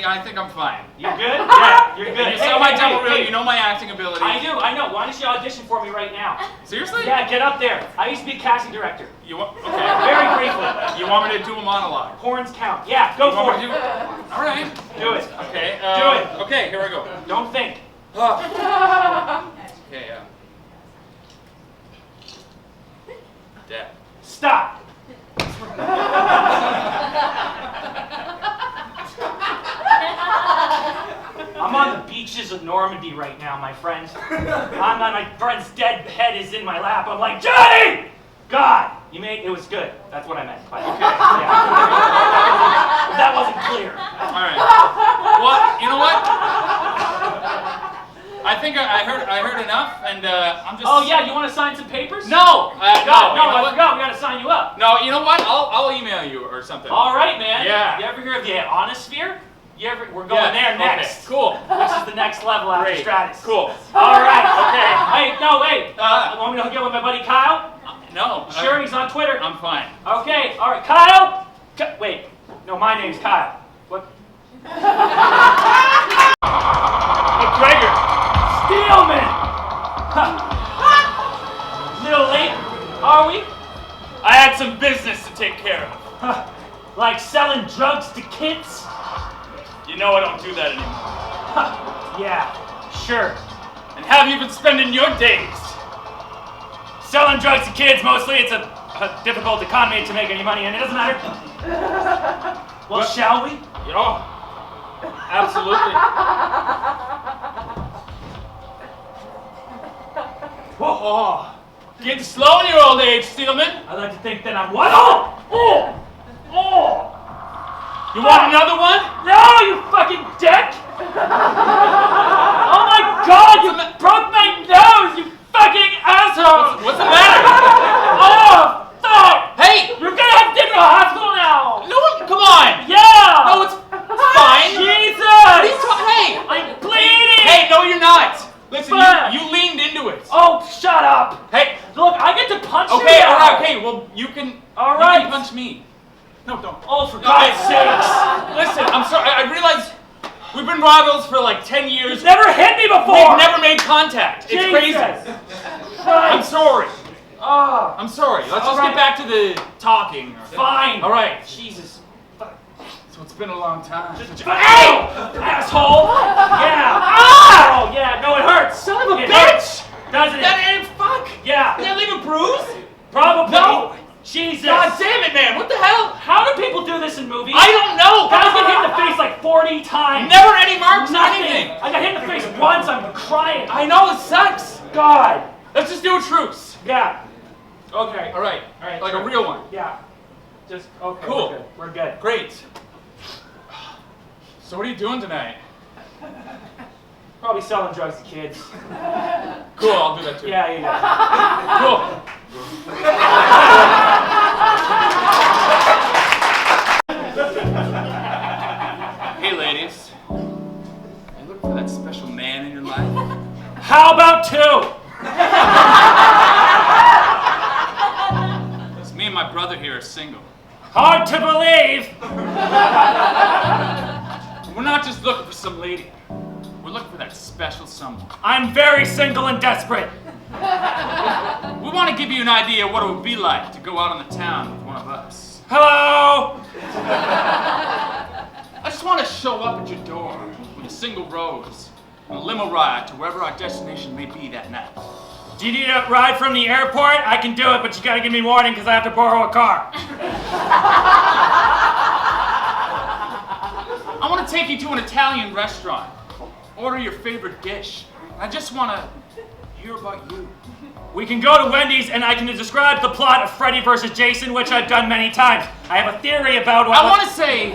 I think I'm fine. You good? Yeah, you're good. You saw my double reel. You know my acting ability. I do, I know. Why don't you audition for me right now? Seriously? Yeah, get up there. I used to be a casting director. You want? Okay. Very briefly. You want me to do a monologue? Horns count. Yeah, go for it. All right. Do it. Okay. Do it. Okay, here I go. Don't think. Okay. Dad. Stop. I'm on the beaches of Normandy right now, my friend. My friend's dead head is in my lap. I'm like, Johnny! God! It was good. That's what I meant. Okay. Yeah. That wasn't clear. All right. Well, you know what? I think I heard enough, and I'm just. Oh yeah, you want to sign some papers? No. I forgot. no. You know I what? forgot. We got to sign you up. No. You know what? I'll email you or something. All right, man. Yeah. You ever hear of the Ionosphere? We're going there next. Okay, cool. Which is the next level after Great. Stratus. Cool. All right. Okay. Wait. Want me to hook you up with my buddy Kyle? No. Sure. He's on Twitter. I'm fine. Okay. All right. Kyle. Wait. No, my name's Kyle. What? McGregor. Steelman. Little late, are we? I had some business to take care of. Like selling drugs to kids? You know I don't do that anymore. Yeah, sure. And how have you been spending your days? Selling drugs to kids, mostly. It's a difficult economy to make any money, and it doesn't matter. Well, shall we? Oh, absolutely. Whoa. Getting slow in your old age, Steelman. I like to think that I'm what? Oh! You want another one? No, you fucking dick! Oh my God, you broke my nose, you fucking asshole! What's the matter? Oh, fuck! Hey! You're gonna have to take me to the hospital now! No, come on! Yeah! No, it's fine. Jesus! Hey! I'm bleeding! Hey, no, you're not! Listen, Fuck. you leaned into it. Oh, shut up! Hey! Look, I get to punch you Okay, now. alright, okay, well, you can punch me. No, don't. Oh, for God's sakes! Listen, I'm sorry, I realize we've been rivals for like 10 years. You've never hit me before! We've never made contact. It's Jesus. crazy. I'm sorry. Oh, I'm sorry. Let's just get back to the talking. fine. Alright. Jesus. So it's been a long time. Hey! Asshole! Yeah! Ah! Oh, yeah, no, it hurts! Son of a It bitch! hurts. Doesn't it? That ain't fuck! Yeah. Did I leave a bruise? Probably. No. Jesus. God damn it, man! What the hell? How do people do this in movies? I don't know! Guys get hit in the face like 40 times. Never any marks or Nothing. anything! I got hit in the face once, I'm crying. I know, it sucks! God. Let's just do a truce. Yeah. Okay. Alright. Alright. Like sure. a real one. Yeah. Just, okay. Cool. We're good. Great. So what are you doing tonight? Probably selling drugs to kids. Cool, I'll do that too. Yeah, yeah. Cool. Hey ladies. You looking for that special man in your life? How about two? It's me and my brother here are single. Hard to believe. We're not just looking for some lady. We're looking for that special someone. I'm very single and desperate. We want to give you an idea of what it would be like to go out on the town with one of us. Hello? I just want to show up at your door with a single rose and a limo ride to wherever our destination may be that night. Do you need a ride from the airport? I can do it, but you gotta give me warning because I have to borrow a car. I want to take you to an Italian restaurant. Order your favorite dish. I just want to hear about you. We can go to Wendy's and I can describe the plot of Freddy vs. Jason, which I've done many times. I have a theory about what... I want to say...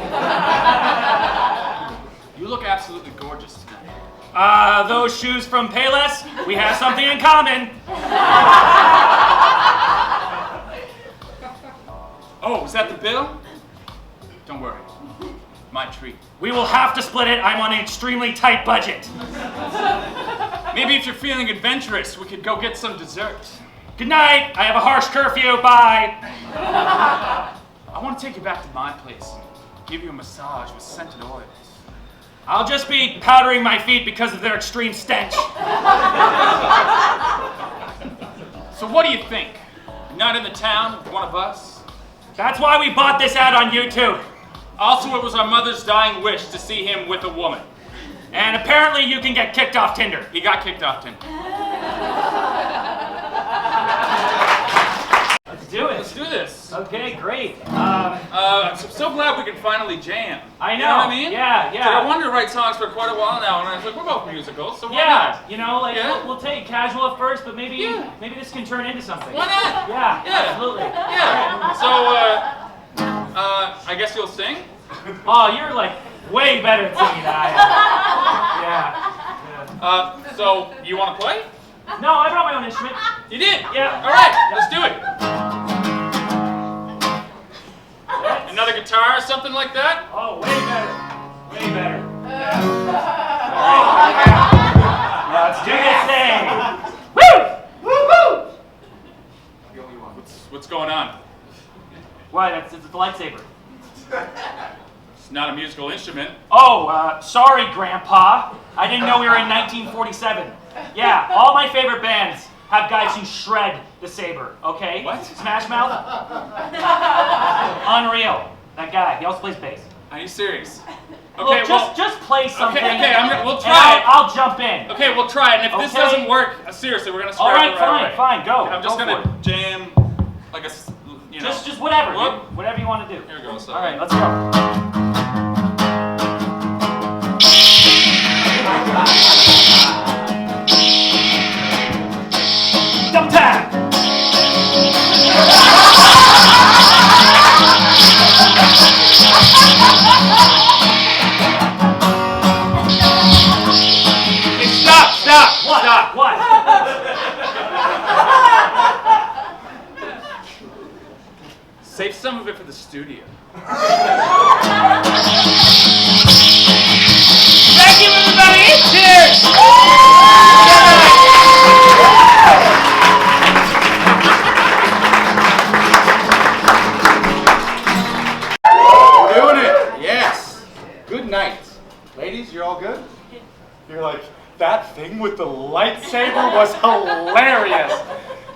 You look absolutely gorgeous tonight. Those shoes from Payless, we have something in common. Oh, is that the bill? Don't worry. My treat. We will have to split it. I'm on an extremely tight budget. Maybe if you're feeling adventurous, we could go get some dessert. Good night. I have a harsh curfew. Bye. I want to take you back to my place and give you a massage with scented oils. I'll just be powdering my feet because of their extreme stench. So what do you think? Not in the town with one of us? That's why we bought this ad on YouTube. Also, it was our mother's dying wish to see him with a woman. And apparently you can get kicked off Tinder. He got kicked off Tinder. Let's do it. Let's do this. Okay, great. I'm so glad we can finally jam. I know. You know what I mean? Yeah. So I wanted to write songs for quite a while now, and I was like, we're both musicals, so why Yeah, not? you know, like Yeah. we'll take it casual at first, but maybe this can turn into something. Why not? Yeah, Yeah. absolutely. Yeah. So, I guess you'll sing? Oh, you're like way better at singing than I am. Yeah. So you want to play? No, I brought my own instrument. You did? Yeah. All right, let's do it. Another guitar or something like that? Oh, way better. Way better. Let's do this thing. Woo! Woo! What's going on? What? It's a lightsaber. It's not a musical instrument. Oh, sorry, Grandpa. I didn't know we were in 1947. Yeah, all my favorite bands have guys who shred the saber, okay? What? Smash Mouth? Unreal. That guy, he also plays bass. Are you serious? Okay, well, just play something. Okay, we'll and try it. I'll jump in. Okay, we'll try it. And if this Okay. doesn't work, seriously, we're gonna scrap All right, it right away. fine, go. I'm just Go gonna for it. jam like a, you know. Just whatever, Whoop. dude. Whatever you want to do. Here we go. So. All right, let's go. Double tap. Hey, stop! What? Stop! What? Save some of it for the studio. Thank you, everybody! Cheers! We're doing it. Yes. Good night. Ladies, you're all good? You're like, that thing with the lightsaber was hilarious.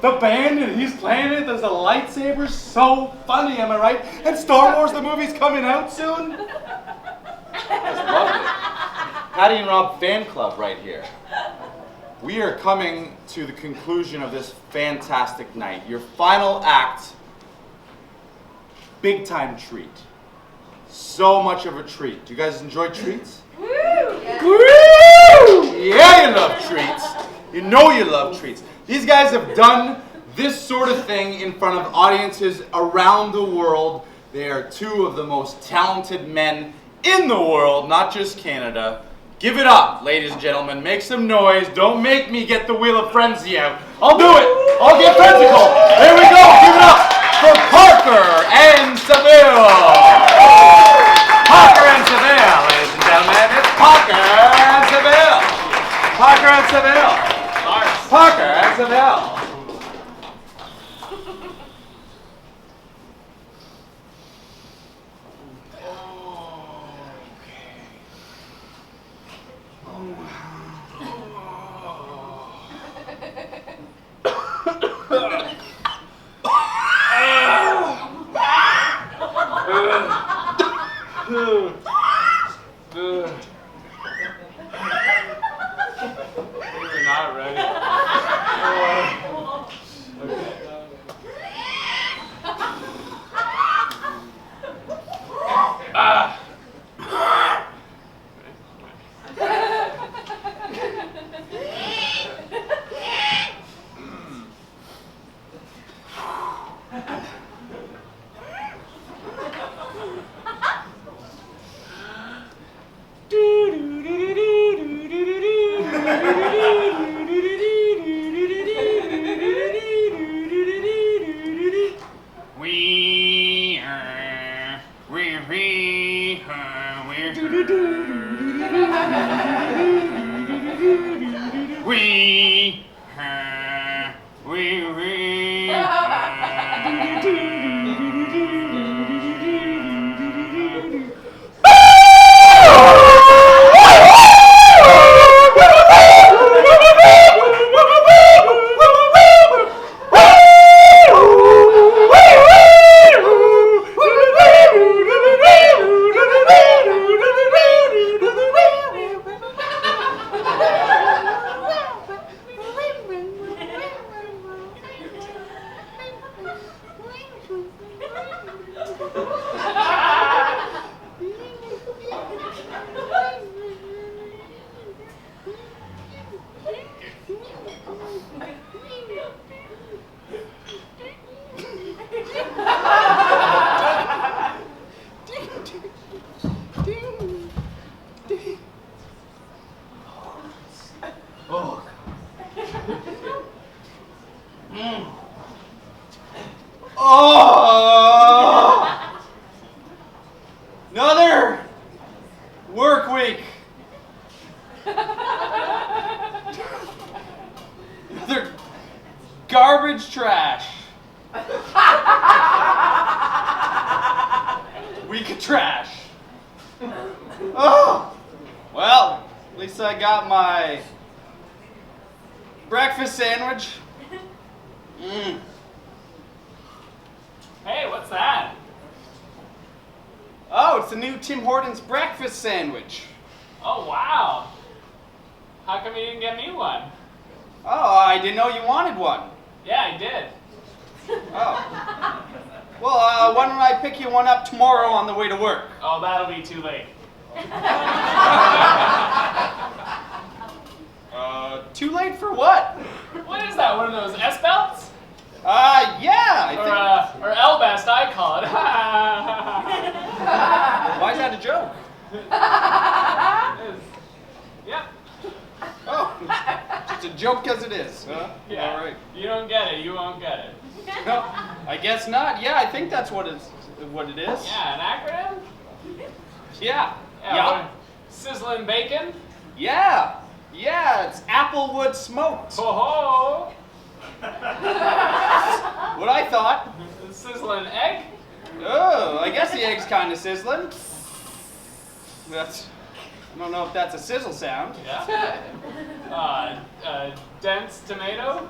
The band and he's playing it, there's a lightsaber, so funny, am I right? And Star Wars the movie's coming out soon. That's lovely. Patty and Rob fan club right here. We are coming to the conclusion of this fantastic night. Your final act, big time treat. So much of a treat. Do you guys enjoy treats? Woo! Yeah, you love treats. You know you love treats. These guys have done this sort of thing in front of audiences around the world. They are two of the most talented men in the world, not just Canada. Give it up, ladies and gentlemen. Make some noise. Don't make me get the Wheel of Frenzy out. I'll do it. I'll get physical. There we go. Give it up for Parker and Seville. Parker and Seville, ladies and gentlemen. It's Parker and Seville. Parker and Seville. Parker and Seville. We're not ready. Oh! Another work week. Another garbage trash. Week of trash. Oh! Well, at least I got my breakfast sandwich. Hey, what's that? Oh, it's the new Tim Hortons breakfast sandwich. Oh, wow. How come you didn't get me one? Oh, I didn't know you wanted one. Yeah, I did. Oh. Well, why don't I pick you one up tomorrow on the way to work? Oh, that'll be too late. Too late for what? What is that, one of those S-belts? Yeah, I think. Or L-best, I call it. Why is that a joke? Yep. Oh, just a joke as it is, huh? Yeah. All right. You don't get it, you won't get it. No, I guess not. Yeah, I think that's what it is. Yeah, an acronym? Yeah. Yeah. Sizzling bacon? Yeah. Yeah, it's Applewood smoked. Ho ho! What I thought. Sizzling egg? Oh, I guess the egg's kind of sizzling. I don't know if that's a sizzle sound. Yeah. Dense tomato?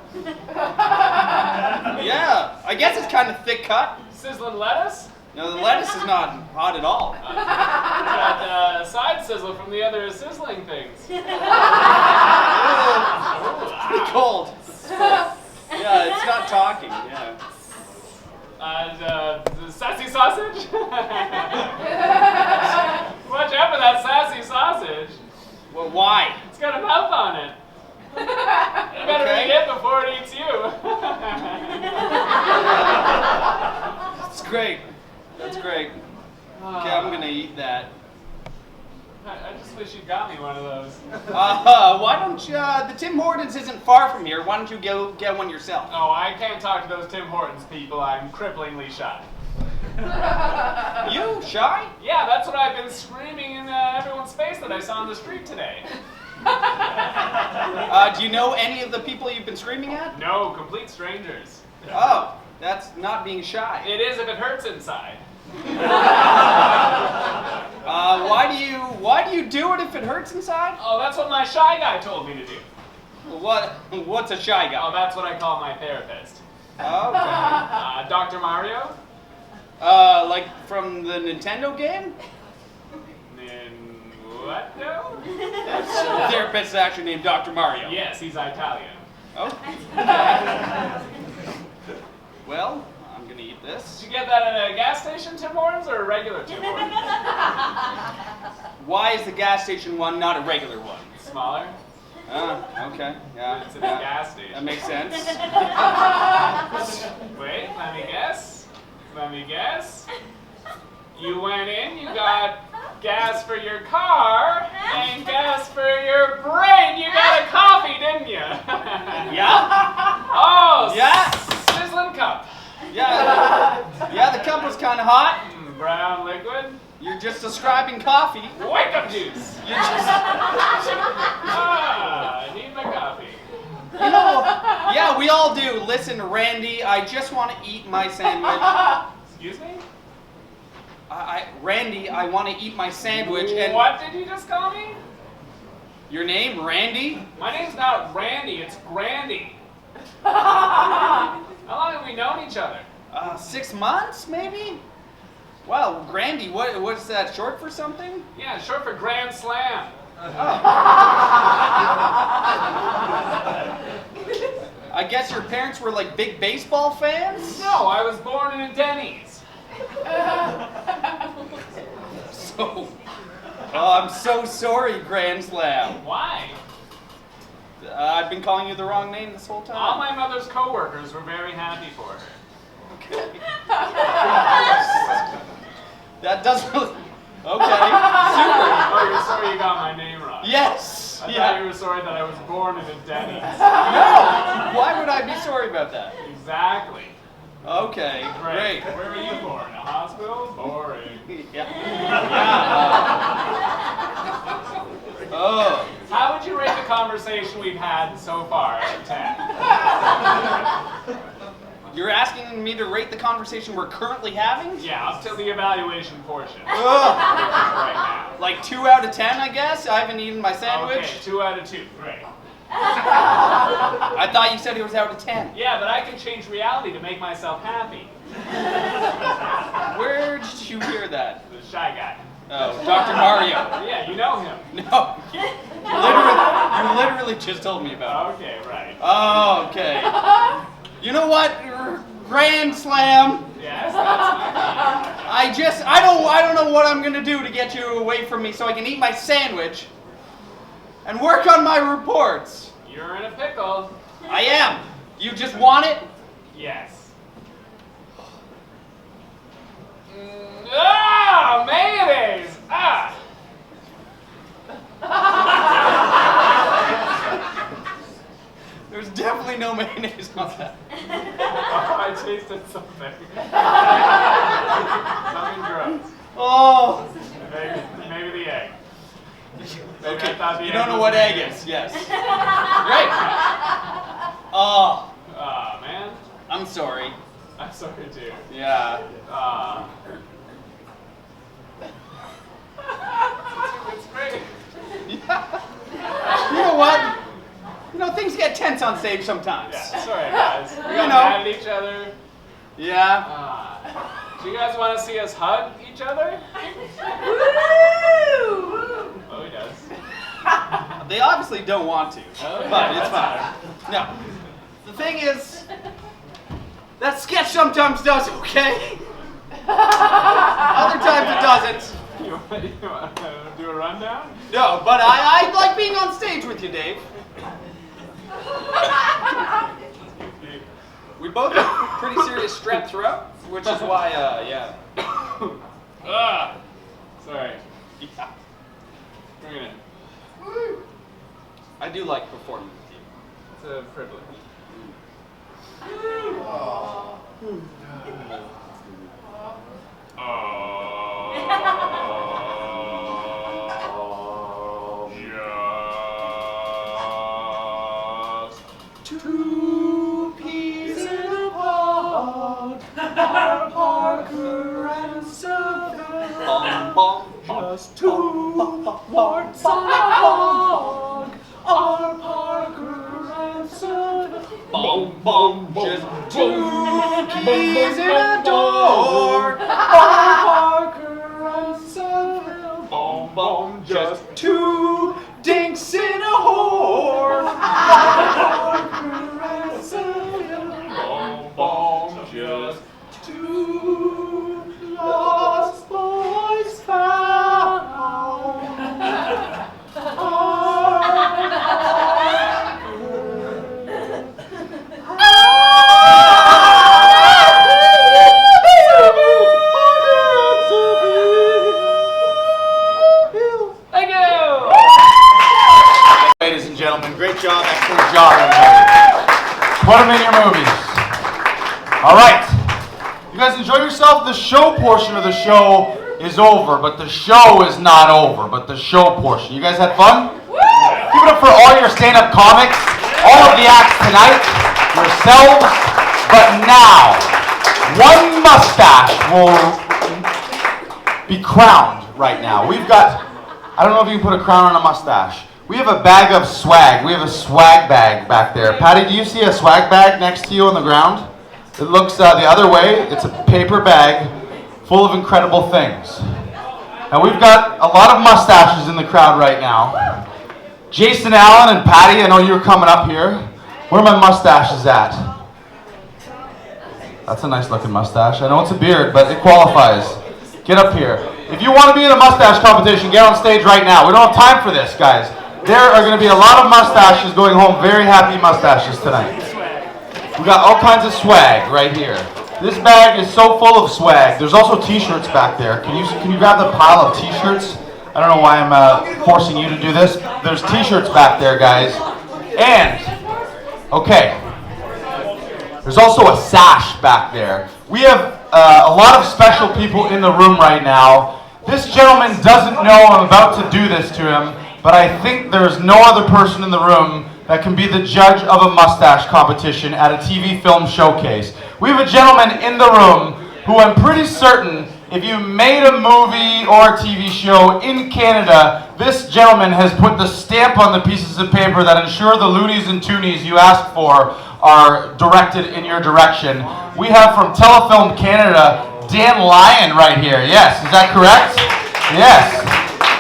Yeah, I guess it's kind of thick cut. Sizzling lettuce? No, the lettuce is not hot at all. Got side sizzle from the other sizzling things. Pretty cold. Yeah, it's not talking. Yeah. The sassy sausage? Watch out for that sassy sausage. Well, why? It's got a mouth on it. You better Okay. eat it before it eats you. That's great. That's great. Okay, I'm gonna eat that. I just wish you got me one of those. Why don't you? The Tim Hortons isn't far from here. Why don't you go get one yourself? Oh, I can't talk to those Tim Hortons people. I'm cripplingly shy. You shy? Yeah, that's what I've been screaming in everyone's face that I saw on the street today. Do you know any of the people you've been screaming at? No, complete strangers. Oh, that's not being shy. It is if it hurts inside. Why do you do it if it hurts inside? Oh, that's what my shy guy told me to do. What's a shy guy? Oh, that's what I call my therapist. Okay. Dr. Mario? Like from the Nintendo game? What now? The therapist is actually named Dr. Mario. Yes, he's Italian. Oh. Well, I'm gonna eat this. Did you get that at a gas station Tim Hortons or a regular Tim Hortons? Why is the gas station one not a regular one? Smaller? Okay. Yeah. It's at a gas station. That makes sense. Wait, let me guess. You went in, you got gas for your car, and gas for your brain. You got a coffee, didn't you? Yeah? Oh, Yeah. sizzling cup. Yeah. Yeah, the cup was kind of hot. Brown liquid. You're just describing coffee. Wake up juice. You're just... I need my coffee. You know, yeah, we all do. Listen, Randy, I just want to eat my sandwich. Excuse me? Randy, I want to eat my sandwich and... What did you just call me? Your name, Randy? My name's not Randy, it's Grandy. How long have we known each other? 6 months, maybe? Wow, Grandy, what's that, short for something? Yeah, short for Grand Slam. I guess your parents were like big baseball fans? No, I was born in a Denny's. I'm so sorry, Grand Slam. Why? I've been calling you the wrong name this whole time. All my mother's co-workers were very happy for her. Okay. That doesn't really... Okay, super. Oh, you're sorry you got my name wrong. Yes. I thought you were sorry that I was born in a Denny's. No. Why would I be sorry about that? Exactly. Okay, great. Where were you born? A hospital? Boring. Yeah. Oh. How would you rate the conversation we've had so far out of 10? You're asking me to rate the conversation we're currently having? Yeah, up till the evaluation portion. Ugh. Right now. Like 2 out of 10, I guess? I haven't eaten my sandwich. Okay, 2 out of 2. Great. I thought you said it was out of 10. Yeah, but I can change reality to make myself happy. Where did you hear that? The shy guy. Oh, Dr. Mario. Yeah, you know him. No, you literally just told me about it. Okay, right. Oh, okay. You know what? Grand Slam. Yes, that's me. I don't know what I'm gonna do to get you away from me so I can eat my sandwich and work on my reports. You're in a pickle. I am. You just want it? Yes. Ah, mayonnaise! Ah! There's definitely no mayonnaise on that. I tasted something. Something gross. Oh. Maybe the egg. Okay. I thought the You egg don't know was what egg mayonnaise. is? Yes. Great. Oh. Ah, man. I'm sorry. I'm sorry too. Yeah. It's great. Yeah. You know what? You know, things get tense on stage sometimes. Yeah, sorry guys. We got know. mad at each other. Yeah. Do you guys want to see us hug each other? Oh, he does. They obviously don't want to, Okay, but it's that's fine. No. The thing is, that sketch sometimes does okay. Other times it doesn't. You want to do a rundown? No, but I like being on stage with you, Dave. We both have pretty serious strep throat, which is why, yeah. Sorry. Yeah. Bring it in. I do like performing with you. It's a privilege. Two peas in a pod, Parker and Seville. Just two warts on a hog, are Parker and Seville. Just two keys in a door, are Parker and Seville. Just two dinks in a whore, Parker and Seville. Just two lost boys found. Thank you! Ladies and gentlemen, great job, excellent job, everybody. Put them in your movies. All right. You guys enjoy yourself? The show portion of the show is over, but the show is not over, but the show portion. You guys had fun? Give it up for all your stand-up comics, all of the acts tonight, yourselves, but now, one mustache will be crowned right now. We've got, I don't know if you can put a crown on a mustache. We have a bag of swag. We have a swag bag back there. Patty, do you see a swag bag next to you on the ground? It looks the other way. It's a paper bag full of incredible things. Now we've got a lot of mustaches in the crowd right now. Jason Allen and Patty, I know you were coming up here. Where are my mustaches at? That's a nice looking mustache. I know it's a beard, but it qualifies. Get up here. If you want to be in the mustache competition, get on stage right now. We don't have time for this, guys. There are going to be a lot of mustaches going home, very happy mustaches tonight. We got all kinds of swag right here. This bag is so full of swag. There's also t-shirts back there. Can you grab the pile of t-shirts? I don't know why I'm forcing you to do this. There's t-shirts back there, guys. And, okay. There's also a sash back there. We have a lot of special people in the room right now. This gentleman doesn't know I'm about to do this to him, but I think there's no other person in the room that can be the judge of a mustache competition at a TV film showcase. We have a gentleman in the room who I'm pretty certain, if you made a movie or a TV show in Canada, this gentleman has put the stamp on the pieces of paper that ensure the loonies and toonies you asked for are directed in your direction. We have from Telefilm Canada, Dan Lyon right here. Yes, is that correct? Yes.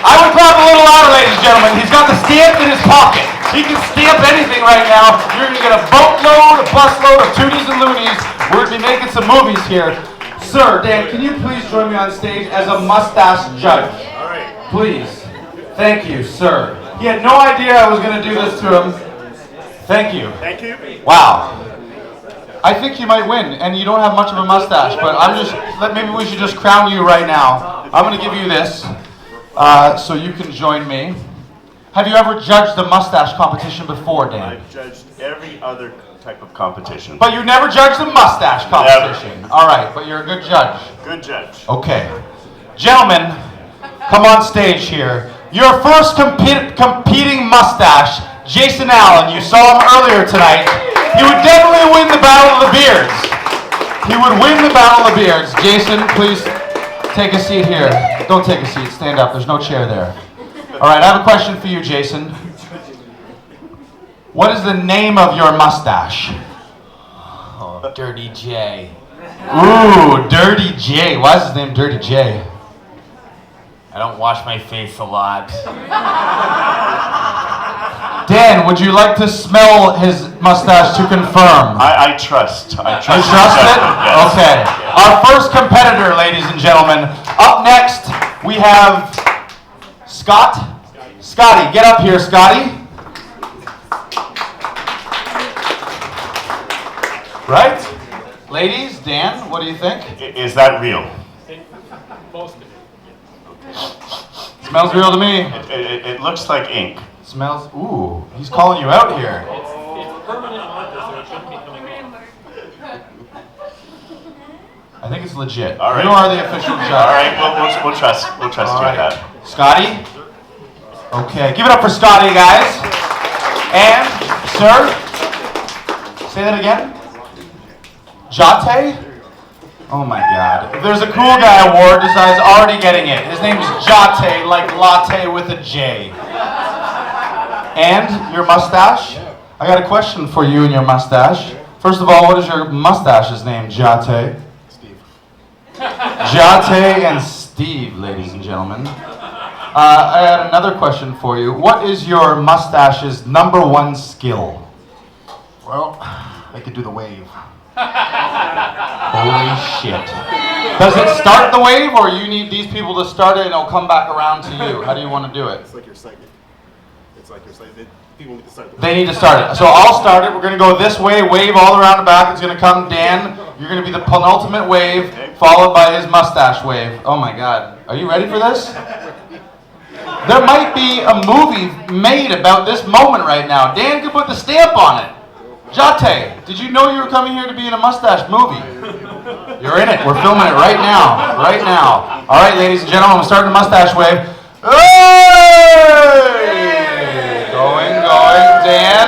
I would clap a little louder, ladies and gentlemen. He's got the stamp in his pocket. He can stamp anything right now. You're going to get a boatload, a busload of toonies and loonies. We're going to be making some movies here. Sir, Dan, can you please join me on stage as a mustache judge? All right. Please. Thank you, sir. He had no idea I was going to do this to him. Thank you. Thank you. Wow. I think you might win, and you don't have much of a mustache, but maybe we should just crown you right now. I'm going to give you this, so you can join me. Have you ever judged a mustache competition before, Dan? I've judged every other type of competition. But you never judged a mustache competition? Never. All right, but you're a good judge. Good judge. Okay. Gentlemen, come on stage here. Your first competing mustache, Jason Allen. You saw him earlier tonight. He would definitely win the Battle of the Beards. He would win the Battle of the Beards. Jason, please take a seat here. Don't take a seat. Stand up. There's no chair there. All right, I have a question for you, Jason. What is the name of your mustache? Oh, Dirty J. Ooh, Dirty J. Why is his name Dirty J? I don't wash my face a lot. Dan, would you like to smell his mustache to confirm? I trust. I trust. You trust it? Yes. Okay. Our first competitor, ladies and gentlemen. Up next, we have Scott. Scotty, get up here, Scotty. Right? Ladies, Dan, what do you think? Is that real? Most of it. Smells real to me. It looks like ink. Smells, ooh, he's calling you out here. It's permanent marker, so it shouldn't be coming off. I think it's legit. All right. You are the official judge. All right, we'll trust you with that. Scotty? Okay, give it up for Scotty, guys. And, sir, say that again. Jate? Oh my God. If there's a cool guy award, this guy's already getting it. His name's Jate, like latte with a J. And your mustache? I got a question for you and your mustache. First of all, what is your mustache's name, Jate? Steve. Jate and Steve, ladies and gentlemen. I had another question for you. What is your mustache's #1 skill? Well, I could do the wave. Holy shit. Does it start the wave, or you need these people to start it and it'll come back around to you? How do you want to do it? It's like you're psychic. People need to start. They need to start it. So I'll start it. We're going to go this way, wave all around the back. It's going to come Dan. You're going to be the penultimate wave, followed by his mustache wave. Oh my God. Are you ready for this? There might be a movie made about this moment right now. Dan could put the stamp on it. Jate, did you know you were coming here to be in a mustache movie? You're in it. We're filming it right now. Right now. All right, ladies and gentlemen, I'm starting the mustache wave. Hey! Going, Dan.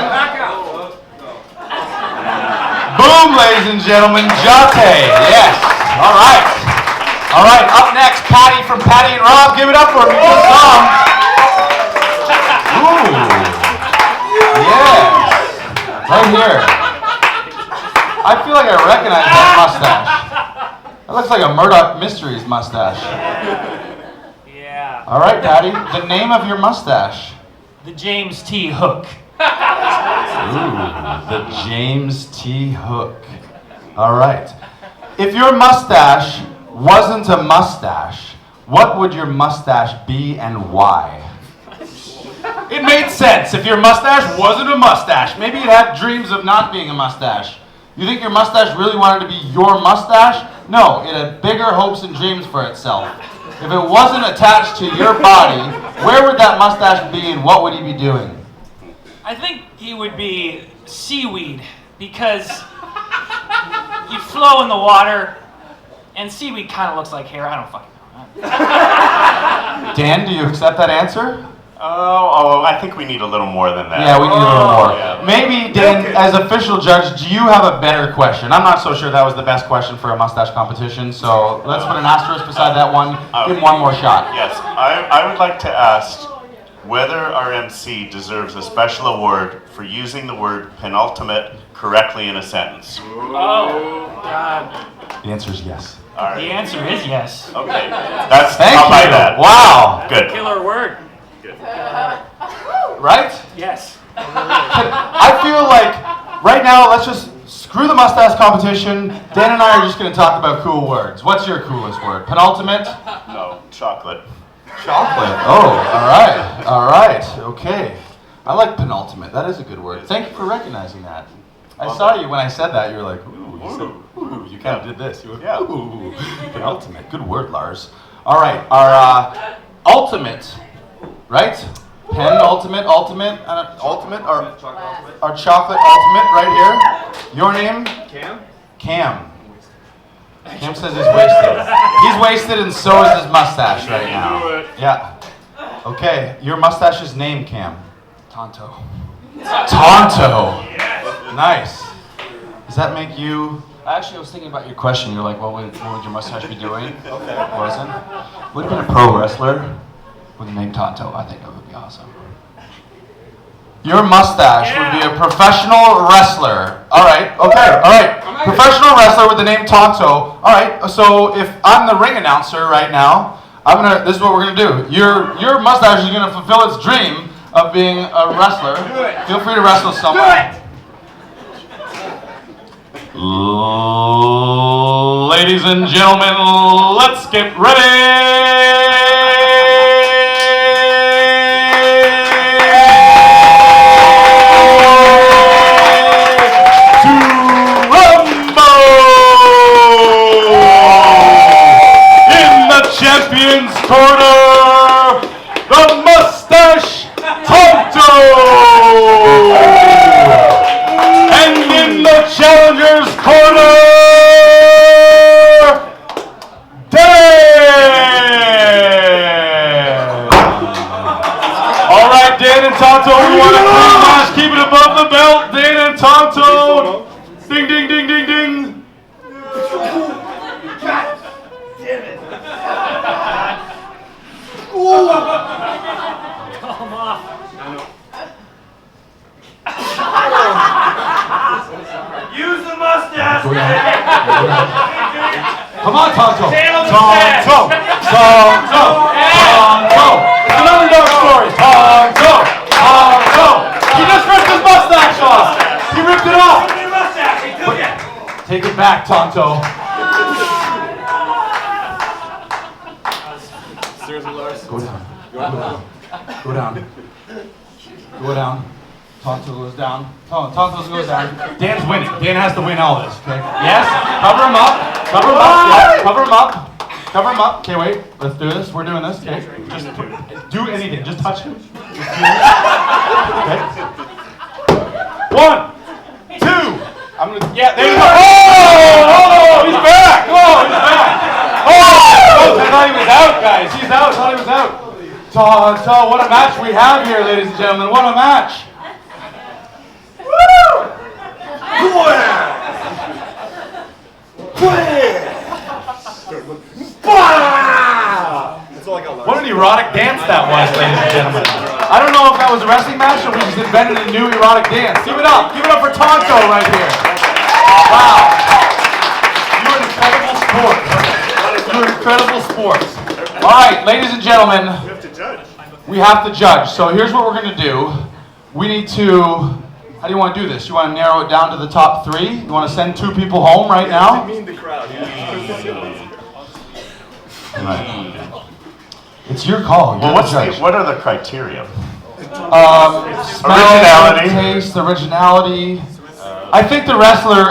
Boom, ladies and gentlemen, Jate. Yes. All right. All right, up next, Patty from Patty and Rob. Give it up for me. Good song. Ooh. Yes. Right here. I feel like I recognize that mustache. That looks like a Murdoch Mysteries mustache. Yeah. All right, Patty. The name of your mustache. The James T. Hook. Ooh, the James T. Hook. All right. If your mustache wasn't a mustache, what would your mustache be and why? It made sense. If your mustache wasn't a mustache, maybe it had dreams of not being a mustache. You think your mustache really wanted to be your mustache? No, it had bigger hopes and dreams for itself. If it wasn't attached to your body, where would that mustache be and what would he be doing? I think he would be seaweed because you flow in the water, and seaweed kind of looks like hair. I don't fucking know. Dan, do you accept that answer? I think we need a little more than that. Yeah, we need a little more. Yeah. Maybe, Dan, as official judge, do you have a better question? I'm not so sure that was the best question for a mustache competition, so let's put an asterisk beside that one. Give him one more shot. Yes, I would like to ask whether our MC deserves a special award for using the word penultimate correctly in a sentence. Oh, God. The answer is yes. All right. The answer is yes. Okay. That's Thank I'll buy you. that. Wow. Good. Killer word. Right? Yes. I feel like right now, let's just screw the mustache competition. Dan and I are just going to talk about cool words. What's your coolest word? Penultimate? No, chocolate. Chocolate. Oh, all right. All right. Okay. I like penultimate. That is a good word. Thank you for recognizing that. I saw you when I said that. You were like, ooh. You said, ooh. You kind of did this. You went, ooh. Penultimate. Good word, Lars. All right. Our ultimate, right? Penultimate, ultimate, our chocolate ultimate right here. Your name? Cam. Cam says he's wasted. He's wasted and so is his mustache right now. Yeah. Okay, your mustache's name, Cam? Tonto. Tonto. Nice. Does that make you... Actually, I was thinking about your question. You're like, what would your mustache be doing? Okay. Wasn't? Would have been a pro wrestler with the name Tonto. I think that would be awesome. Your mustache would be a professional wrestler. All right, okay, all right. Professional wrestler with the name Tonto. All right, so if I'm the ring announcer right now, this is what we're gonna do. Your mustache is gonna fulfill its dream of being a wrestler. Feel free to wrestle someone. Ladies and gentlemen, let's get ready to rumble! In the champion's corner, the mustache Tonto! And in the challenger's corner, Dan! All right, Dan and Tonto, we want a clean match. Keep it above the belt. Dan and Tonto. Ding, ding, ding, ding, ding. God damn it. Come off. Use the mustache. Come on, Tonto. Channel the Tonto. Tonto. Tonto. It's an underdog story. Tonto. Tonto. He just ripped his mustache off. He ripped it off. Your mustache. He took it. Take it back, Tonto. Seriously, Lars? Go down. Go down. Go down. Tonto goes down. Tonto goes down. Dan's winning. Dan has to win all this, okay? Yes? Cover him up. Cover him up. Yeah. Cover him up. Cover him up. Okay, wait. Let's do this. We're doing this. Okay. Just do anything. Just touch him. Just do this. Okay. 1, 2. I'm gonna. Yeah, there you go. Oh, he's back. Oh, he's back. Oh, I thought he was out, guys. He's out. I thought he was out. Tonto, what a match we have here, ladies and gentlemen. What a match. What an erotic dance that was, ladies and gentlemen. I don't know if that was a wrestling match or we just invented a new erotic dance. Give it up. Give it up for Tonto right here. Wow. You're an incredible sport. You're an incredible sport. All right, ladies and gentlemen. We have to judge. We have to judge. So here's what we're going to do. We need to... How do you want to do this? You want to narrow it down to the top 3? You want to send 2 people home right now? Mean the crowd, yeah. Right. It's your call. You're Well, the judge. what are the criteria? Smell, Originality. taste, originality. I think the wrestler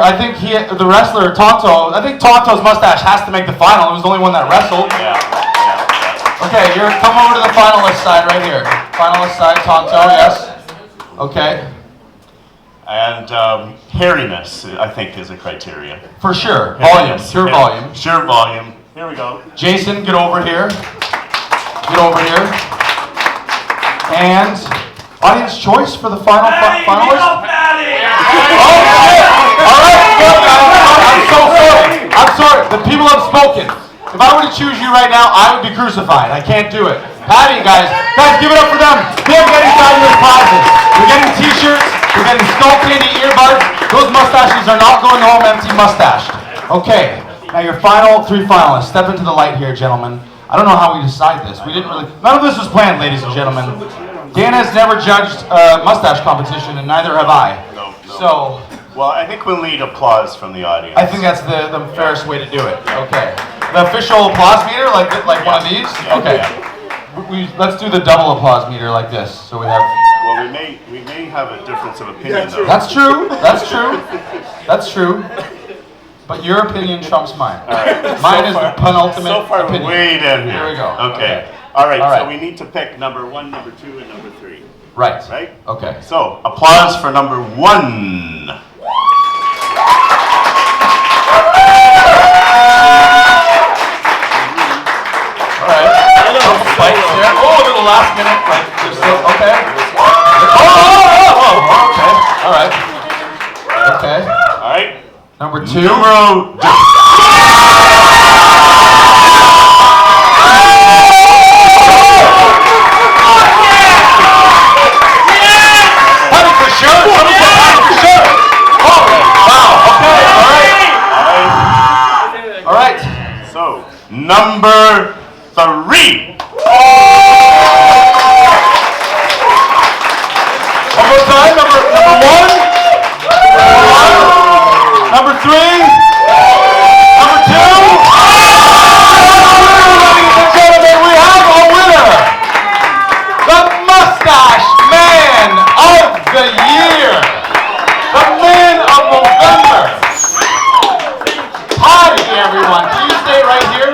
Tonto. I think Tonto's mustache has to make the final. He was the only one that wrestled. Yeah. Okay, come over to the finalist side right here. Finalist side, Tonto. Yes. Okay. And hairiness, I think, is a criteria. For sure. Volume. Hairiness. Pure volume. Sure volume. Here we go. Jason, get over here. Get over here. And audience choice for the finalist? Oh, shit. All right, good, guys. I'm so sorry. I'm sorry. The people have spoken. If I were to choose you right now, I would be crucified. I can't do it. Patty, guys, give it up for them. They're getting fabulous prizes. You're getting t-shirts. You're getting skull candy earbuds. Those mustaches are not going home empty mustached. Okay, now your final 3 finalists. Step into the light here, gentlemen. I don't know how we decide this. We didn't really. None of this was planned, ladies and gentlemen. Dan has never judged a mustache competition, and neither have I. No. So. Well, I think we'll need applause from the audience. I think that's the fairest way to do it. Okay. The official applause meter, like one of these. Okay. Let's do the double applause meter like this. So we have. Well, we may have a difference of opinion though. That's true. That's true. That's true. But your opinion trumps mine. All right. Mine is the penultimate so far opinion. way down here. Here we go. Okay. All right. So we need to pick number 1, number 2, and number 3. Right. Right? Okay. So applause for number 1. Oh, a little last minute, like, okay. Okay. All right. Okay. All right. Number 2. Honey for sure. Honey for sure. Oh, wow. Okay. All right. All right. So number 3. One more time, number 1, number 3, number 2. Ladies and gentlemen, we have a winner. The Mustache Man of the Year. The Man of MOvember. Patty, everyone. Can you stay right here?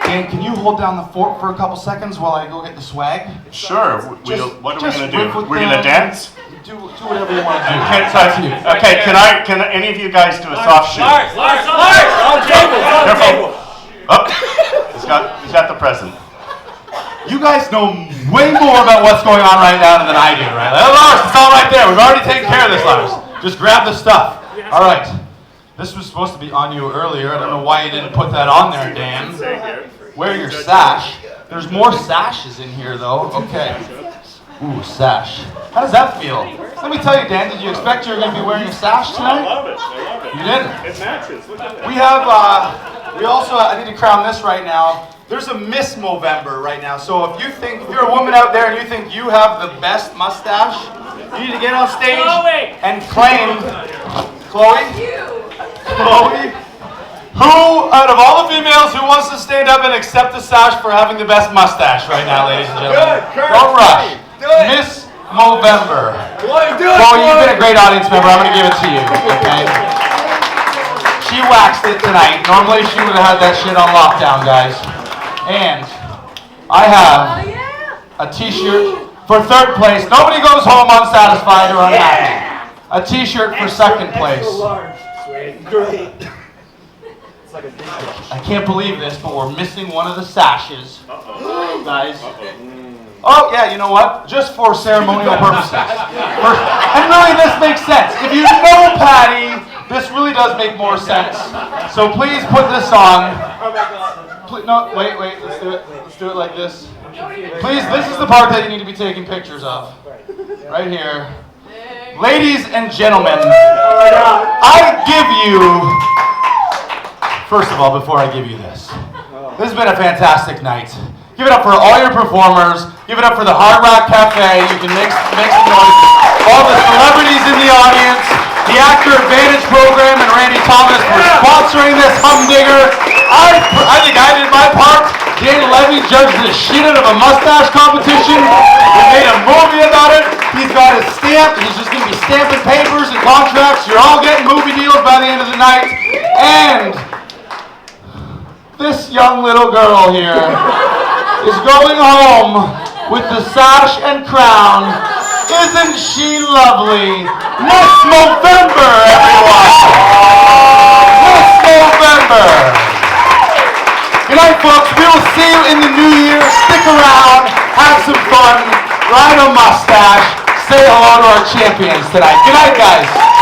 And can you hold down the fort for a couple seconds while I go get the swag? Sure. What are we going to do? We're going to dance? Do whatever you want to do. Okay, can any of you guys do a soft shoe? Lars! On table! Oh, he's got the present. You guys know way more about what's going on right now than I do, right? Lars, it's all right there. We've already taken care of this, Lars. Just grab the stuff. All right. This was supposed to be on you earlier. I don't know why you didn't put that on there, Dan. Wear your sash. There's more sashes in here, though. Okay. Ooh, sash. How does that feel? Let me tell you, Dan, did you expect you were going to be wearing a sash tonight? I love it. You didn't? It matches. Look at that. We have, we also, I need to crown this right now. There's a Miss MOvember right now. So if you're a woman out there and you think you have the best mustache, you need to get on stage and claim Chloe. Who, out of all the females, who wants to stand up and accept the sash for having the best mustache right now, ladies and gentlemen? Don't rush. Miss MOvember. Chloe, you've been a great audience member. I'm going to give it to you, okay? She waxed it tonight. Normally she would have had that shit on lockdown, guys. And I have a t-shirt for 3rd place. Nobody goes home unsatisfied or unhappy. A t-shirt for 2nd place. I can't believe this, but we're missing one of the sashes. Guys. Oh, yeah, you know what? Just for ceremonial purposes. And really, this makes sense. If you know Patty, this really does make more sense. So please put this on. No, wait, let's do it. Let's do it like this. Please, this is the part that you need to be taking pictures of. Right here. Ladies and gentlemen, I give you... First of all, before I give you this has been a fantastic night. Give it up for all your performers. Give it up for the Hard Rock Cafe. You can make some noise. All the celebrities in the audience. The Actor Advantage Program and Randy Thomas for sponsoring this humdinger. I think I did my part. Dan Levy judged the shit out of a mustache competition. We made a movie about it. He's got his stamp. He's just going to be stamping papers and contracts. You're all getting movie deals by the end of the night. And this young little girl here is going home with the sash and crown. Is Isn't she lovely? Miss MOvember, everyone! Miss MOvember! Good night, folks. We will see you in the new year. Stick around, have some fun, ride a mustache, say hello to our champions tonight. Good night, guys.